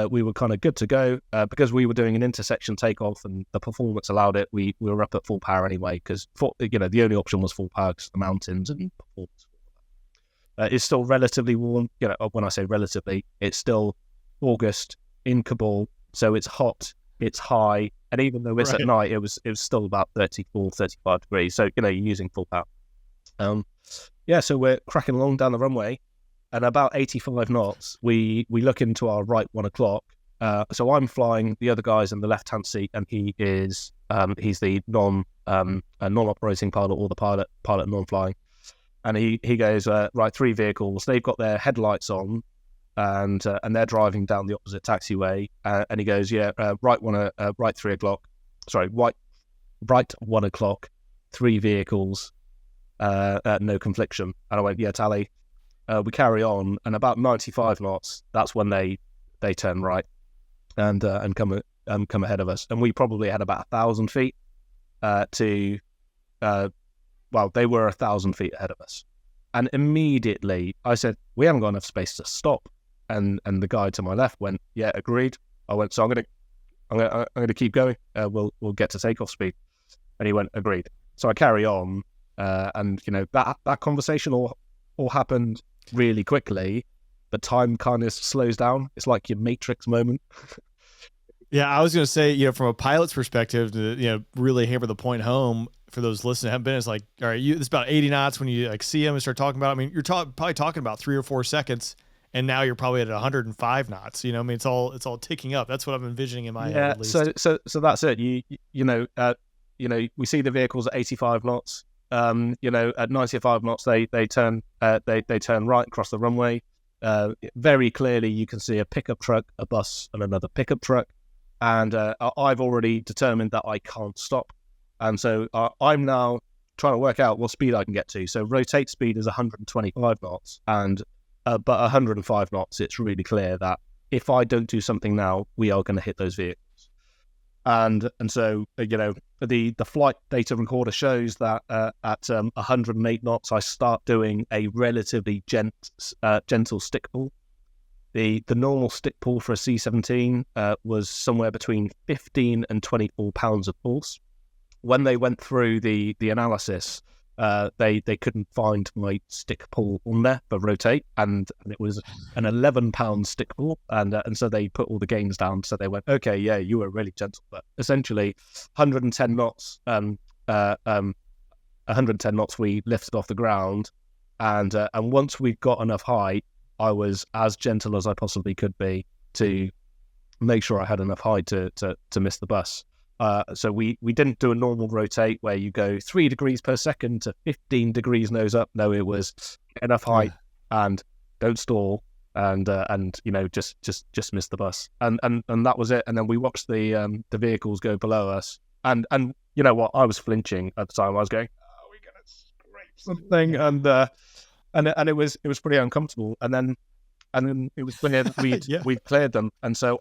We were kind of good to go because we were doing an intersection takeoff, and the performance allowed it. We were up at full power anyway, because the only option was full power because of the mountains and performance. It's still relatively warm. When I say relatively, it's still August in Kabul, so it's hot, it's high, and even though it's at night, it was still about 34, 35 degrees. So you're using full power. So we're cracking along down the runway, and about 85 knots, we look into our right 1 o'clock. So I'm flying, the other guy's in the left-hand seat, and he is he's the non-operating pilot, or the pilot non-flying. And he goes, right, 3 vehicles. They've got their headlights on, and they're driving down the opposite taxiway. And he goes, right 3 o'clock. Sorry, right 1 o'clock, 3 vehicles, no confliction. And I went, yeah, tally. We carry on, and about 95 knots, that's when they turn right and come ahead of us. And we probably had about 1,000 feet they were 1,000 feet ahead of us. And immediately I said, we haven't got enough space to stop. And the guy to my left went, yeah, agreed. I went, so I'm gonna keep going. We'll get to takeoff speed. And he went, agreed. So I carry on, and that conversation all happened really quickly, but time kind of slows down. It's like your Matrix moment. Yeah, I was going to say, from a pilot's perspective, to really hammer the point home for those listening, haven't been. It's like, all right, it's about 80 knots when you see them and start talking about. I mean, you're probably talking about 3 or 4 seconds, and now you're probably at 105 knots. It's all ticking up. That's what I'm envisioning in my head. At least. So that's it. We see the vehicles at 85 knots. At 95 knots, they turn right across the runway. Very clearly, you can see a pickup truck, a bus, and another pickup truck. And I've already determined that I can't stop. And so I'm now trying to work out what speed I can get to. So rotate speed is 125 knots, and but 105 knots, it's really clear that if I don't do something now, we are going to hit those vehicles. And so the flight data recorder shows that at 108 knots, I start doing a relatively gentle stick pull. The normal stick pull for a C-17 was somewhere between 15 and 24 pounds of force. When they went through the analysis, they couldn't find my stick pull on there for rotate, and it was an 11-pound stick pull, and so they put all the gains down. So they went, okay, yeah, you were really gentle, but essentially 110 knots, 110 knots, we lifted off the ground, and once we got enough height, I was as gentle as I possibly could be to make sure I had enough height to miss the bus. So we didn't do a normal rotate where you go 3 degrees per second to 15 degrees nose up. No, it was enough height and don't stall and just miss the bus. And that was it. And then we watched the vehicles go below us. And you know what? I was flinching at the time. I was going, "Are we gonna scrape something?" And it was pretty uncomfortable. And then it was clear that we'd cleared them. And so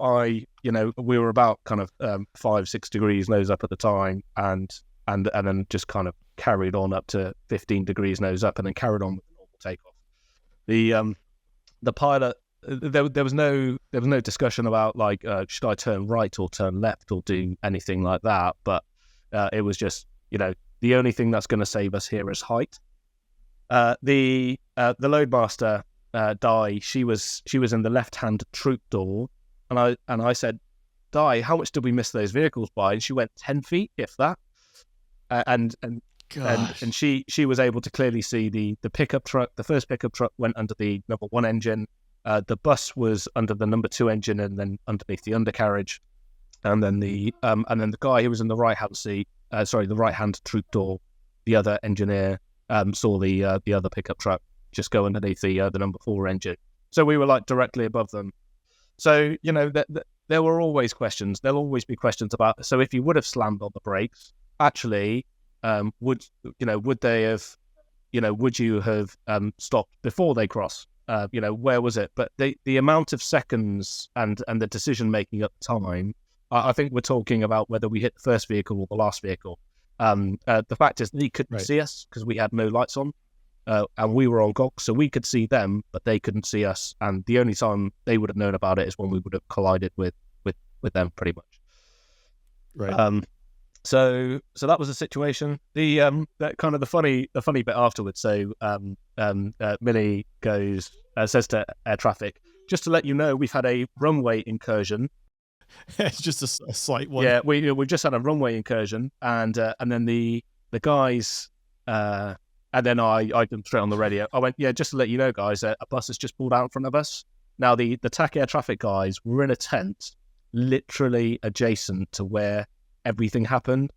we were about kind of 5-6 degrees nose up at the time, and then just kind of carried on up to 15 degrees nose up, and then carried on with the normal takeoff. The pilot, there was no discussion about like should I turn right or turn left or do anything like that. But it was just the only thing that's going to save us here is height. The loadmaster, Di, she was in the left-hand troop door, and I said, Di, how much did we miss those vehicles by? And she went 10 feet, if that. And she was able to clearly see the pickup truck. The first pickup truck went under the number 1 engine. The bus was under the number 2 engine, and then underneath the undercarriage. And then the guy who was in the right-hand seat, the right-hand troop door, the other engineer, saw the other pickup truck just go underneath the number 4 engine. So we were like directly above them. So there were always questions. There'll always be questions about. So if you would have slammed on the brakes, actually, would they have? Would you have stopped before they cross? Where was it? But the amount of seconds and the decision making at the time, I think we're talking about whether we hit the first vehicle or the last vehicle. The fact is they couldn't see us because we had no lights on, and we were on GOG, so we could see them, but they couldn't see us. And the only time they would have known about it is when we would have collided with them, pretty much. Right. So that was the situation. That kind of the funny bit afterwards. So Millie says to air traffic, just to let you know, we've had a runway incursion. It's just a slight one. Yeah, we just had a runway incursion, and then the guys, and then I did straight on the radio. I went, yeah, just to let you know, guys, a bus has just pulled out in front of us. Now the TAC air traffic guys were in a tent, literally adjacent to where everything happened,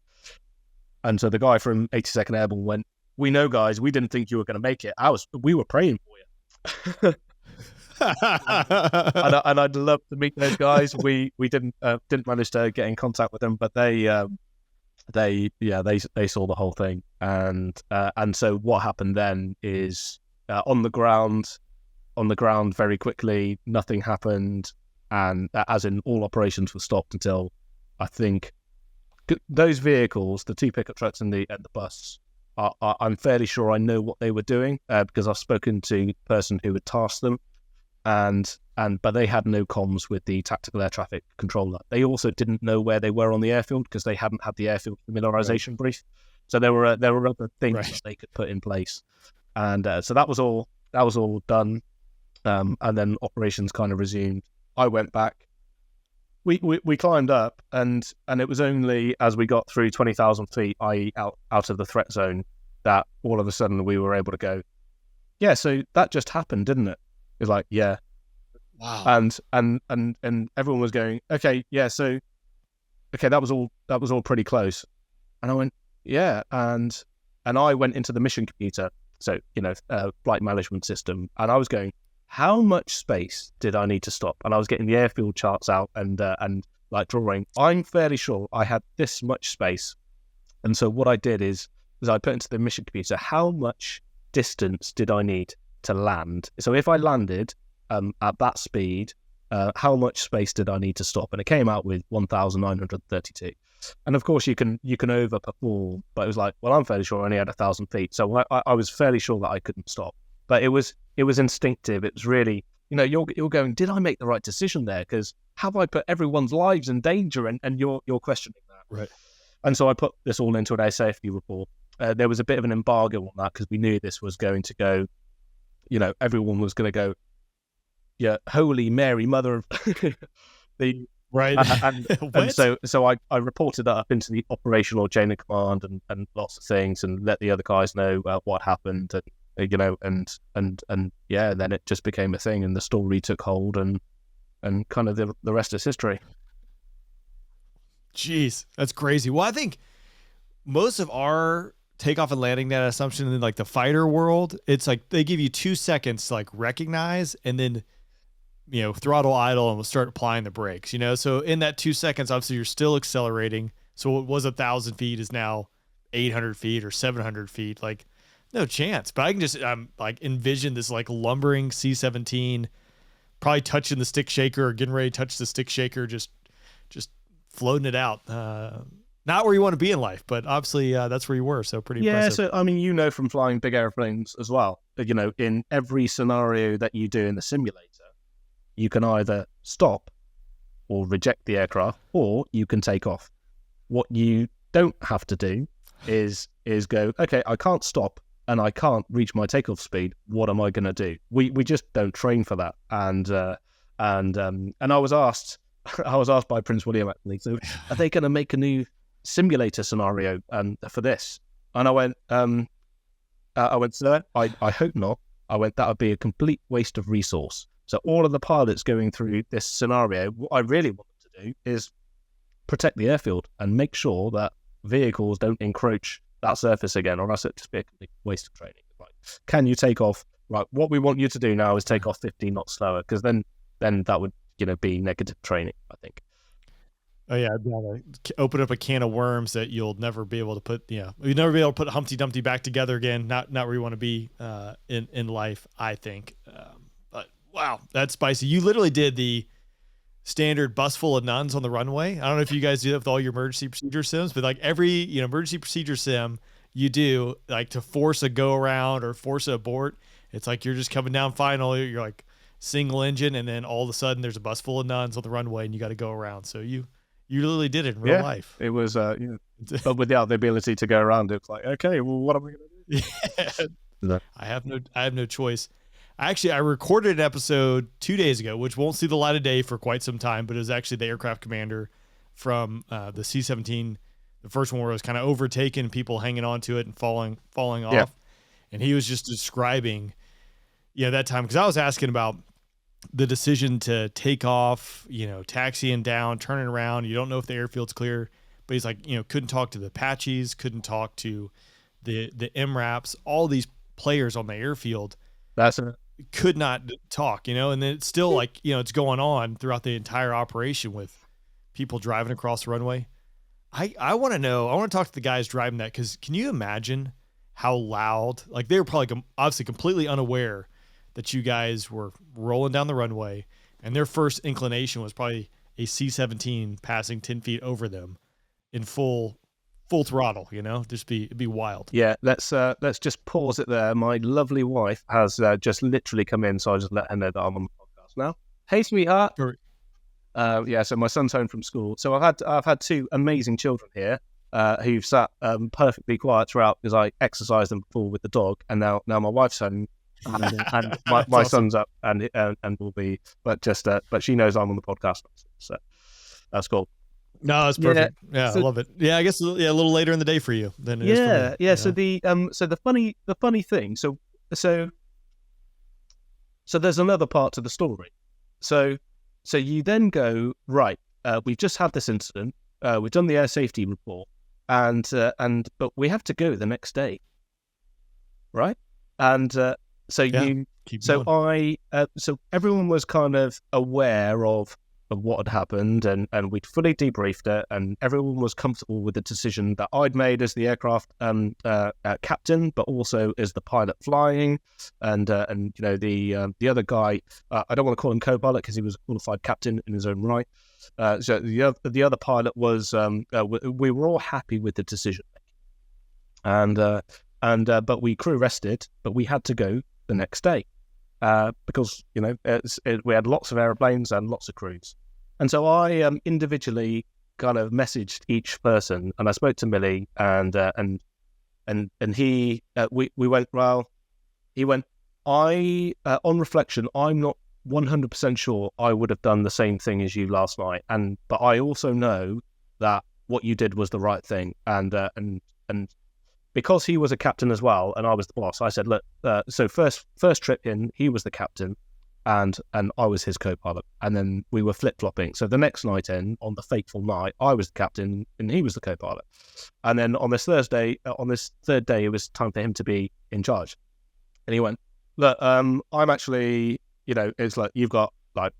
and so the guy from 82nd Airborne went, "We know, guys, we didn't think you were going to make it. We were praying for you." and I'd love to meet those guys. We didn't manage to get in contact with them, but they saw the whole thing, and so what happened then is on the ground very quickly, nothing happened, and as in all operations were stopped until I think those vehicles, the 2 pickup trucks and the bus, I'm fairly sure I know what they were doing because I've spoken to the person who had tasked them. But they had no comms with the tactical air traffic controller. They also didn't know where they were on the airfield because they hadn't had the airfield familiarization brief. So there were other things that they could put in place, and so that was all done. And then operations kind of resumed. I went back. We climbed up, and it was only as we got through 20,000 feet, i.e. out of the threat zone, that all of a sudden we were able to go, yeah, so that just happened, didn't it? It was like, yeah. Wow. And everyone was going, okay, yeah, so okay, that was all pretty close. And I went, yeah, and I went into the mission computer, so flight management system, and I was going, how much space did I need to stop? And I was getting the airfield charts out and like drawing. I'm fairly sure I had this much space. And so what I did is was I put into the mission computer how much distance did I need to land. So if I landed at that speed, how much space did I need to stop? And it came out with 1,932. And of course, you can overperform, but it was like, well, I'm fairly sure I only had 1,000 feet, so I was fairly sure that I couldn't stop. But it was instinctive. It was really, you're going, did I make the right decision there? Because have I put everyone's lives in danger? And you're questioning that, right? And so I put this all into an air safety report. There was a bit of an embargo on that because we knew this was going to go. Everyone was going to go. Yeah, Holy Mary, Mother of the right. And so I reported that up into the operational chain of command and lots of things, and let the other guys know what happened, and then it just became a thing, and the story took hold, and kind of the rest is history. Jeez, that's crazy. Well, I think most of our takeoff and landing net assumption in like the fighter world, it's like they give you 2 seconds to like recognize and then throttle idle and we'll start applying the brakes, so in that 2 seconds, obviously you're still accelerating. So what was 1,000 feet is now 800 feet or 700 feet. Like no chance. But I can just like envision this like lumbering C-17 probably touching the stick shaker or getting ready to touch the stick shaker, just floating it out. Not where you want to be in life, but obviously that's where you were. So pretty impressive. So I mean, from flying big airplanes as well, in every scenario that you do in the simulator, you can either stop or reject the aircraft, or you can take off. What you don't have to do is go, okay, I can't stop and I can't reach my takeoff speed. What am I going to do? We just don't train for that. And I was asked by Prince William, actually, so are they going to make a new simulator scenario for this? And I went, sir, I hope not. I went, that would be a complete waste of resource. So all of the pilots going through this scenario, what I really want them to do is protect the airfield and make sure that vehicles don't encroach that surface again, or else it'd just be a complete waste of training. Right. Can you take off? Right. What we want you to do now is take off 15 knots slower, because then that would be negative training, I think. Oh yeah, open up a can of worms that you'll never be able to put. You'll never be able to put Humpty Dumpty back together again. Not where you want to be in life, I think. But wow, that's spicy. You literally did the standard bus full of nuns on the runway. I don't know if you guys do that with all your emergency procedure sims, but like every emergency procedure sim you do, like to force a go around or force a abort, it's like you're just coming down final. You're like single engine, and then all of a sudden there's a bus full of nuns on the runway, and you got to go around. So you literally did it in real life. It was, but without the ability to go around, it's like, okay, well, what am I going to do? Yeah. I have no choice. Actually, I recorded an episode 2 days ago, which won't see the light of day for quite some time, but it was actually the aircraft commander from the C-17, the first one where it was kind of overtaken, people hanging onto it and falling off. Yeah. And he was just describing, that time, because I was asking about the decision to take off, taxiing down, turning around. You don't know if the airfield's clear, but he's like, couldn't talk to the Apaches, couldn't talk to the MRAPs, all these players on the airfield. Could not talk, and then it's still like, it's going on throughout the entire operation with people driving across the runway. I want to talk to the guys driving that, because can you imagine how loud, like they were probably obviously completely unaware that you guys were rolling down the runway, and their first inclination was probably a C-17 passing 10 feet over them in full throttle, it'd be wild. Yeah, let's just pause it there. My lovely wife has just literally come in, so I just let her know that I'm on the podcast now. Hey, sweetheart. So my son's home from school. So I've had two amazing children here who've sat perfectly quiet throughout, because I exercised them before with the dog, and now my wife's home. And my awesome. Son's up and will be, but she knows I'm on the podcast, so that's cool. No, it's perfect. Yeah, so, I love it. Yeah, I guess a little later in the day for you than it is for me. Yeah. So the funny thing. So there's another part to the story. So you then go, right. We've just had this incident. We've done the air safety report, but we have to go the next day, right? And so everyone was kind of aware of what had happened, and we'd fully debriefed it, and everyone was comfortable with the decision that I'd made as the aircraft captain, but also as the pilot flying, and the other guy, I don't want to call him co-pilot because he was a qualified captain in his own right. So the other pilot was we were all happy with the decision, but we crew rested, but we had to go the next day. Because we had lots of airplanes and lots of crews, and so I individually kind of messaged each person, and I spoke to Millie, and he we went, well, he went, on reflection, I'm not 100% sure I would have done the same thing as you last night, but I also know that what you did was the right thing, and because he was a captain as well, and I was the boss, I said, look, so first trip in, he was the captain, and I was his co-pilot, and then we were flip-flopping. So the next night in, on the fateful night, I was the captain, and he was the co-pilot. And then on this third day, it was time for him to be in charge. And he went, look, I'm actually, it's like, you've got like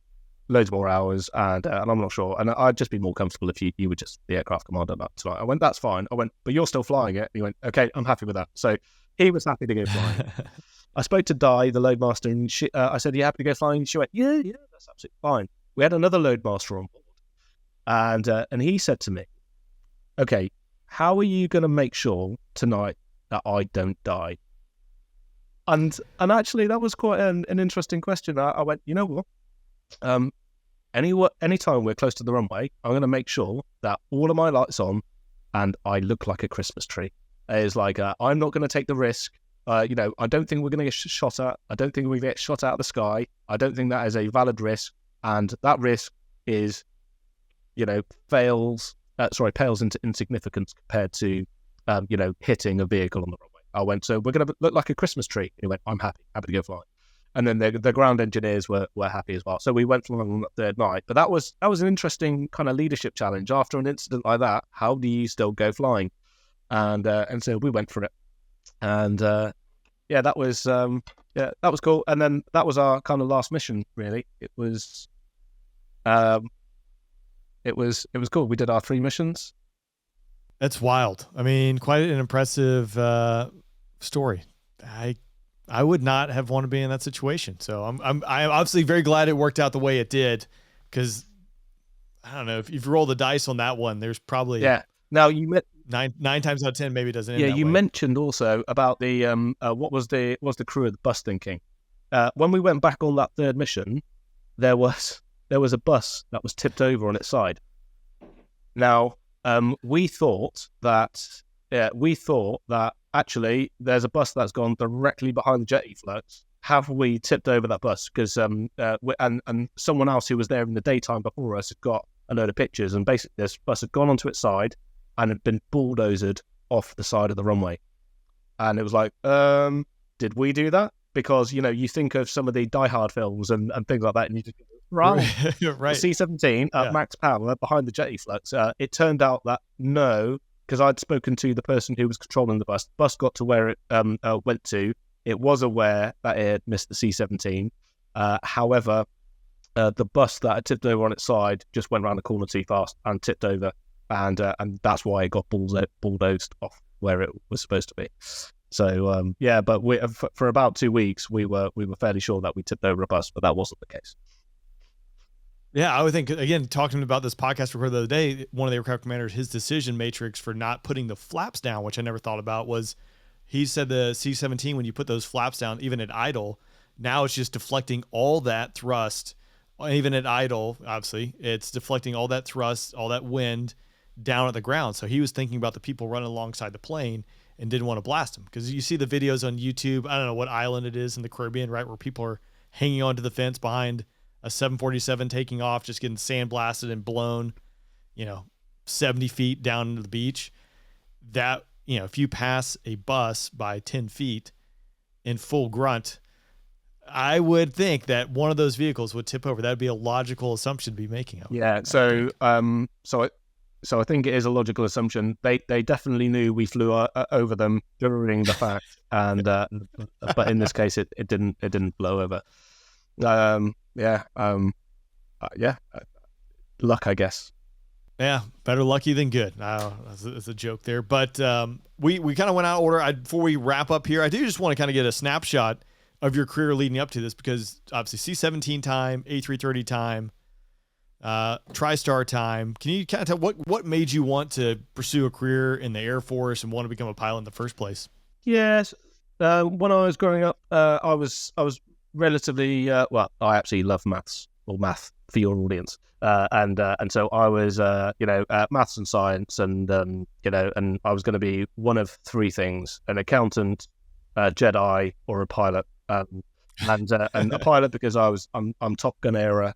loads more hours, and I'm not sure, and I'd just be more comfortable if you were just the aircraft commander tonight. I went, that's fine. I went, but you're still flying it. And he went, okay, I'm happy with that. So he was happy to go flying. I spoke to Di, the loadmaster, and I said, are you happy to go flying? She went, yeah, that's absolutely fine. We had another loadmaster on board, and he said to me, okay, how are you going to make sure tonight that I don't die? And actually, that was quite an interesting question. I went, you know what? Anytime we're close to the runway, I'm going to make sure that all of my lights on and I look like a Christmas tree. It's like, I'm not going to take the risk. I don't think we're going to get shot at. I don't think we get shot out of the sky. I don't think that is a valid risk. And that risk is, pales into insignificance compared to, hitting a vehicle on the runway. I went, so we're going to look like a Christmas tree. He went, I'm happy to go flying. And then the ground engineers were happy as well. So we went flying on the third night. But that was an interesting kind of leadership challenge. After an incident like that, how do you still go flying? And so we went for it. And that was cool. And then that was our kind of last mission, really. It was cool. We did our 3 missions. That's wild. I mean, quite an impressive story. I would not have wanted to be in that situation. So I'm obviously very glad it worked out the way it did, because I don't know if you roll the dice on that one, there's probably Now you met 9 times out of 10 maybe it doesn't end that you way. mentioned also about the what was the crew of the bus thinking? When we went back on that third mission, there was a bus that was tipped over on its side. Now we thought that actually there's a bus that's gone directly behind the jet efflux. Have we tipped over that bus? Because and someone else who was there in the daytime before us had got a load of pictures, and basically this bus had gone onto its side and had been bulldozed off the side of the runway. And it was like, did we do that? Because you think of some of the Die Hard films and things like that, and you just right. Right. The C-17 at max power behind the jet efflux. It turned out that no, because I'd spoken to the person who was controlling the bus. The bus got to where it went to. It was aware that it had missed the C-17. However, the bus that had tipped over on its side just went around the corner too fast and tipped over, and that's why it got bulldozed off where it was supposed to be. So but we for about 2 weeks we were fairly sure that we tipped over a bus, but that wasn't the case. Yeah, I would think, again, talking about this podcast recorded the other day, one of the aircraft commanders, his decision matrix for not putting the flaps down, which I never thought about, was he said the C-17, when you put those flaps down, even at idle, now it's just deflecting all that thrust, even at idle, obviously, it's deflecting all that thrust, all that wind down at the ground. So he was thinking about the people running alongside the plane and didn't want to blast them. Because you see the videos on YouTube, I don't know what island it is in the Caribbean, right, where people are hanging onto the fence behind a 747 taking off, just getting sandblasted and blown, 70 feet down into the beach. That, if you pass a bus by 10 feet in full grunt, I would think that one of those vehicles would tip over. That'd be a logical assumption to be making. Yeah. So I think it is a logical assumption. They definitely knew we flew over them during the fact, and but in this case, it didn't blow over. luck, I guess. Yeah, better lucky than good. That's a joke there. But we kind of went out of order. Before we wrap up here, I do just want to kind of get a snapshot of your career leading up to this, because obviously C-17 time, A330 time, TriStar time. Can you kind of tell what made you want to pursue a career in the Air Force and want to become a pilot in the first place? Yes. When I was growing up, I was relatively well. I absolutely love maths, or math for your audience, and so I was maths and science, and and I was going to be one of three things: an accountant, a Jedi, or a pilot. And a pilot because I'm Top Gun era,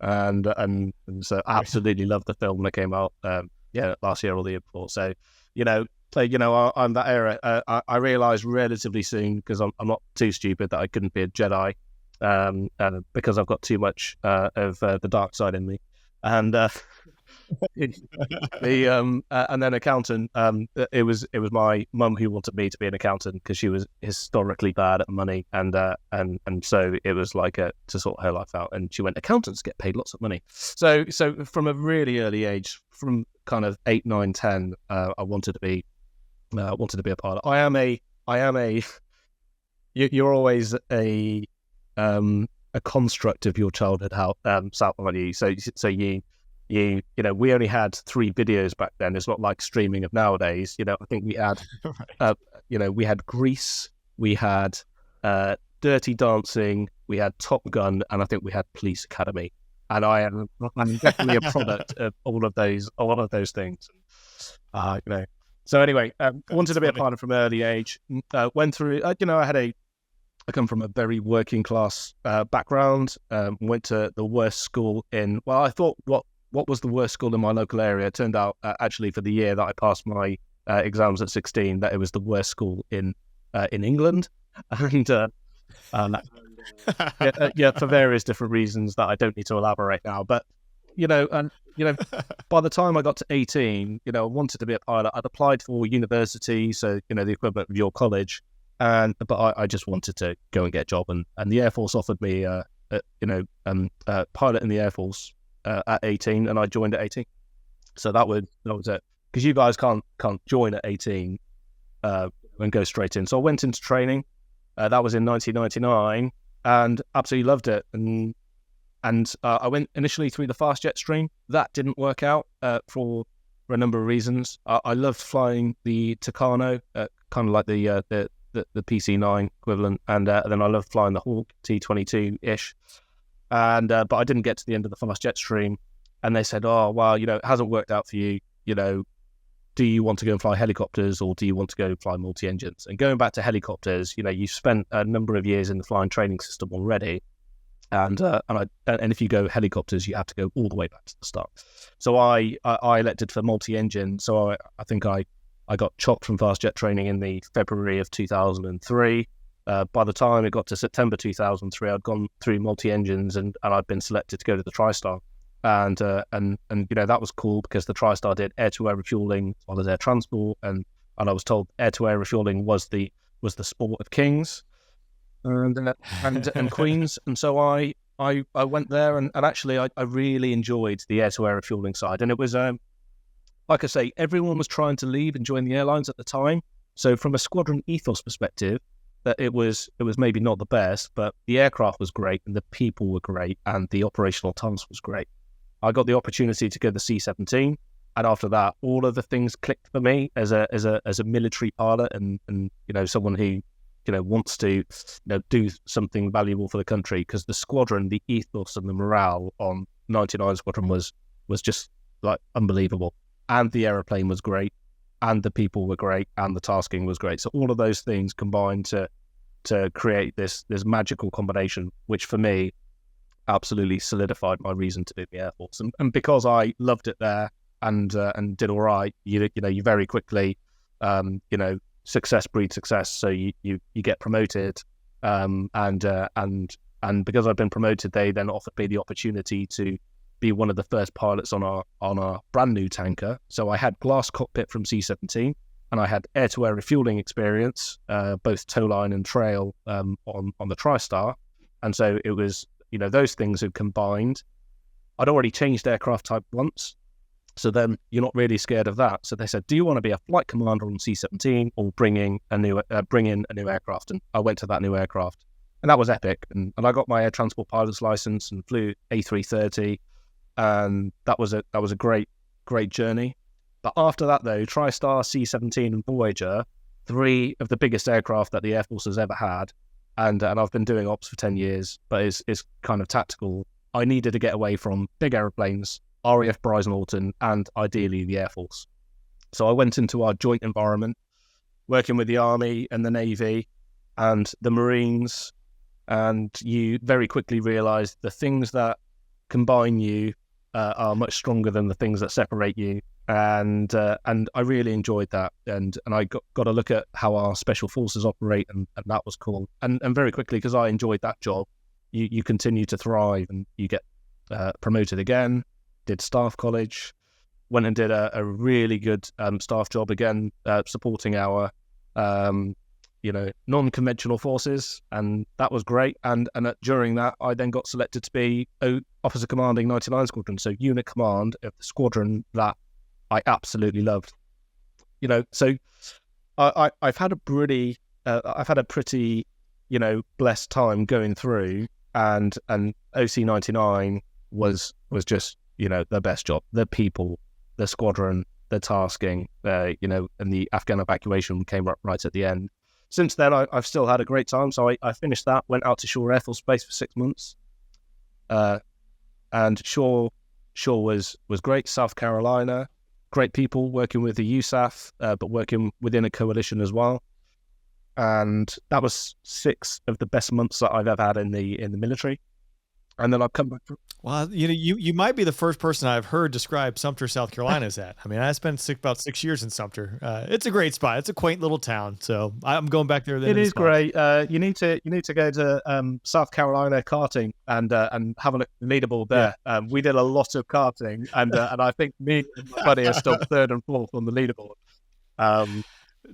and so absolutely loved the film that came out last year or the year before. So I'm that era. I realized relatively soon, because I'm not too stupid, that I couldn't be a Jedi, because I've got too much of the dark side in me, and and then accountant. It was my mum who wanted me to be an accountant because she was historically bad at money, and so it was like to sort her life out. And she went, accountants get paid lots of money. So from a really early age, from kind of 8, 9, 10, I wanted to be a pilot. I am a. You're always a construct of your childhood, South, aren't you? So you know, we only had 3 videos back then. It's not like streaming of nowadays. I think we had, we had Grease, we had Dirty Dancing, we had Top Gun, and I think we had Police Academy. And I'm definitely a product of all of those things. So anyway, wanted to be a pilot from an early age. Went through, I come from a very working class background. Went to the worst school I thought what was the worst school in my local area. It turned out actually for the year that I passed my exams at 16, that it was the worst school in England, and for various different reasons that I don't need to elaborate now. But by the time I got to 18, I wanted to be a pilot. I'd applied for university, so the equivalent of your college, but I just wanted to go and get a job, and the Air Force offered me pilot in the Air Force at 18, and I joined at 18. So that was it, because you guys can't join at 18 and go straight in. So I went into training. That was in 1999, and absolutely loved it. And I went initially through the fast jet stream. That didn't work out for a number of reasons. I loved flying the Tucano, kind of like the PC-9 equivalent, and then I loved flying the Hawk T-22-ish. And but I didn't get to the end of the fast jet stream, and they said, "Oh, well, it hasn't worked out for you. Do you want to go and fly helicopters, or do you want to go fly multi-engines?" And going back to helicopters, you've spent a number of years in the flying training system already, and if you go helicopters, you have to go all the way back to the start. So I elected for multi-engine. So I think I got chopped from fast jet training in the February of 2003. By the time it got to September 2003, I'd gone through multi-engines, and I'd been selected to go to the TriStar. And that was cool, because the TriStar did air-to-air refueling as well as air transport, and I was told air-to-air refueling was the sport of kings and queens. And so I went there, and actually I really enjoyed the air-to-air refueling side. And it was like I say, everyone was trying to leave and join the airlines at the time. So from a squadron ethos perspective, that it was maybe not the best, but the aircraft was great, and the people were great, and the operational task was great. I got the opportunity to go to the C-17, and after that, all of the things clicked for me as a military pilot, and someone who wants to do something valuable for the country, because the squadron, the ethos, and the morale on 99 Squadron was just like unbelievable, and the aeroplane was great, and the people were great, and the tasking was great. So all of those things combined to create this magical combination, which for me absolutely solidified my reason to be in the Air Force. And because I loved it there and did all right, you very quickly, success breeds success. So you get promoted, and because I've been promoted, they then offered me the opportunity to be one of the first pilots on our brand new tanker. So I had glass cockpit from C-17, and I had air-to-air refueling experience, both tow line and trail, on the TriStar. And so it was, those things had combined, I'd already changed aircraft type once. So then you're not really scared of that. So they said, do you want to be a flight commander on C-17 or bring in a new aircraft? And I went to that new aircraft, and that was epic. And I got my air transport pilot's license and flew A330, and that was a great journey. But after that, though, TriStar, C-17, and Voyager, 3 of the biggest aircraft that the Air Force has ever had, and I've been doing ops for 10 years, but it's kind of tactical. I needed to get away from big aeroplanes, RAF Bryce Norton, and ideally the Air Force. So I went into our joint environment, working with the Army and the Navy and the Marines, and you very quickly realise the things that combine you are much stronger than the things that separate you. And I really enjoyed that, and I got to look at how our special forces operate, and that was cool. And very quickly, because I enjoyed that job, you continue to thrive, and you get promoted again. Did staff college, went and did a really good staff job again, supporting our non-conventional forces, and that was great. And during that, I then got selected to be officer commanding 99 Squadron, so unit command of the squadron that I absolutely loved. So I've had a pretty blessed time going through, and OC-99 was just the best job. The people, the squadron, the tasking, and the Afghan evacuation came right at the end. Since then, I've still had a great time. So I finished that, went out to Shaw Air Force Base for 6 months, and Shaw was great. South Carolina, great people, working with the USAF, but working within a coalition as well. And that was 6 of the best months that I've ever had in the military. And then I've come back. Well, you might be the first person I've heard describe Sumter, South Carolina as that. I mean, I spent about 6 years in Sumter. It's a great spot. It's a quaint little town. So I'm going back there. It is great. You need to go to South Carolina karting and have a look at the leaderboard there. Yeah. We did a lot of karting, and I think me and my buddy are still 3rd and 4th on the leaderboard.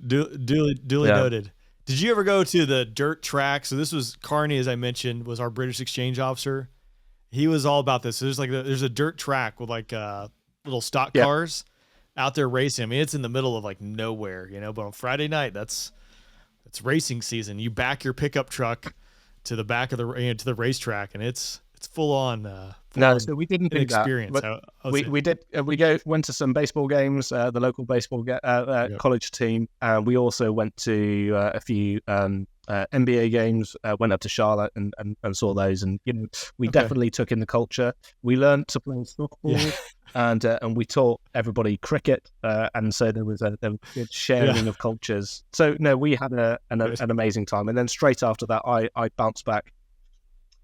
Duly noted. Did you ever go to the dirt track? So this was Carney, as I mentioned, was our British exchange officer. He was all about this. So there's a dirt track with little stock cars out there racing. I mean, it's in the middle of nowhere, but on Friday night, that's racing season. You back your pickup truck to the back of to the racetrack, and it's full on. So we didn't do experience. That. We did. Went to some baseball games. The local baseball college team. We also went to a few NBA games. Went up to Charlotte and saw those. And we definitely took in the culture. We learned to play softball, and we taught everybody cricket. And so there was a good sharing of cultures. So no, we had an amazing time. And then straight after that, I bounced back.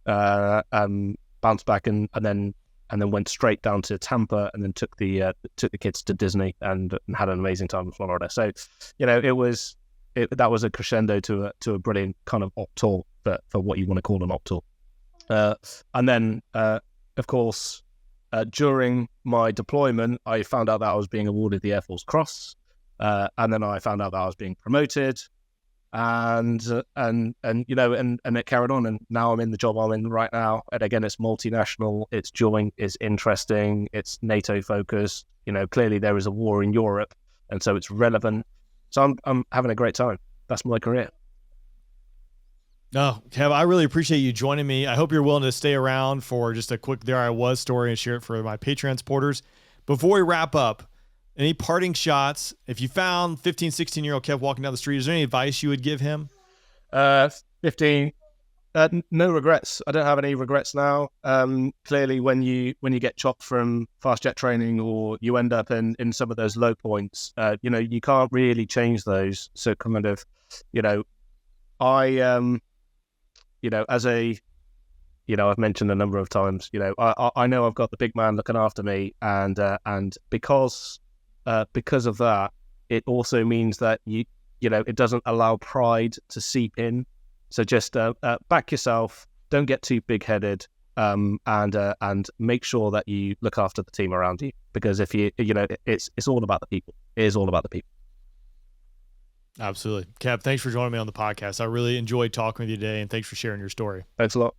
And then went straight down to Tampa, and then took the kids to Disney and had an amazing time in Florida. So, that was a crescendo to a brilliant kind of op tour for what you want to call an op tour. And then, of course, during my deployment, I found out that I was being awarded the Air Force Cross, and then I found out that I was being promoted. And it carried on, and now I'm in the job I'm in right now. And again, it's multinational, it's joint, it's interesting, it's NATO focused. Clearly there is a war in Europe, and so it's relevant. So I'm having a great time. That's my career. No, Kev, I really appreciate you joining me. I hope you're willing to stay around for just a quick There I Was story and share it for my Patreon supporters. Before we wrap up, any parting shots? If you found 15, 16-year-old Kev walking down the street, is there any advice you would give him? 15. No regrets. I don't have any regrets now. Clearly, when you get chopped from fast jet training, or you end up in some of those low points, you can't really change those. So kind of, as a, I've mentioned a number of times, I know I've got the big man looking after me, and because of that, it also means that it doesn't allow pride to seep in. So just back yourself, don't get too big-headed, and make sure that you look after the team around you, because if it's all about the people. It is all about the people. Absolutely. Kev, thanks for joining me on the podcast. I really enjoyed talking with you today, and thanks for sharing your story. Thanks a lot.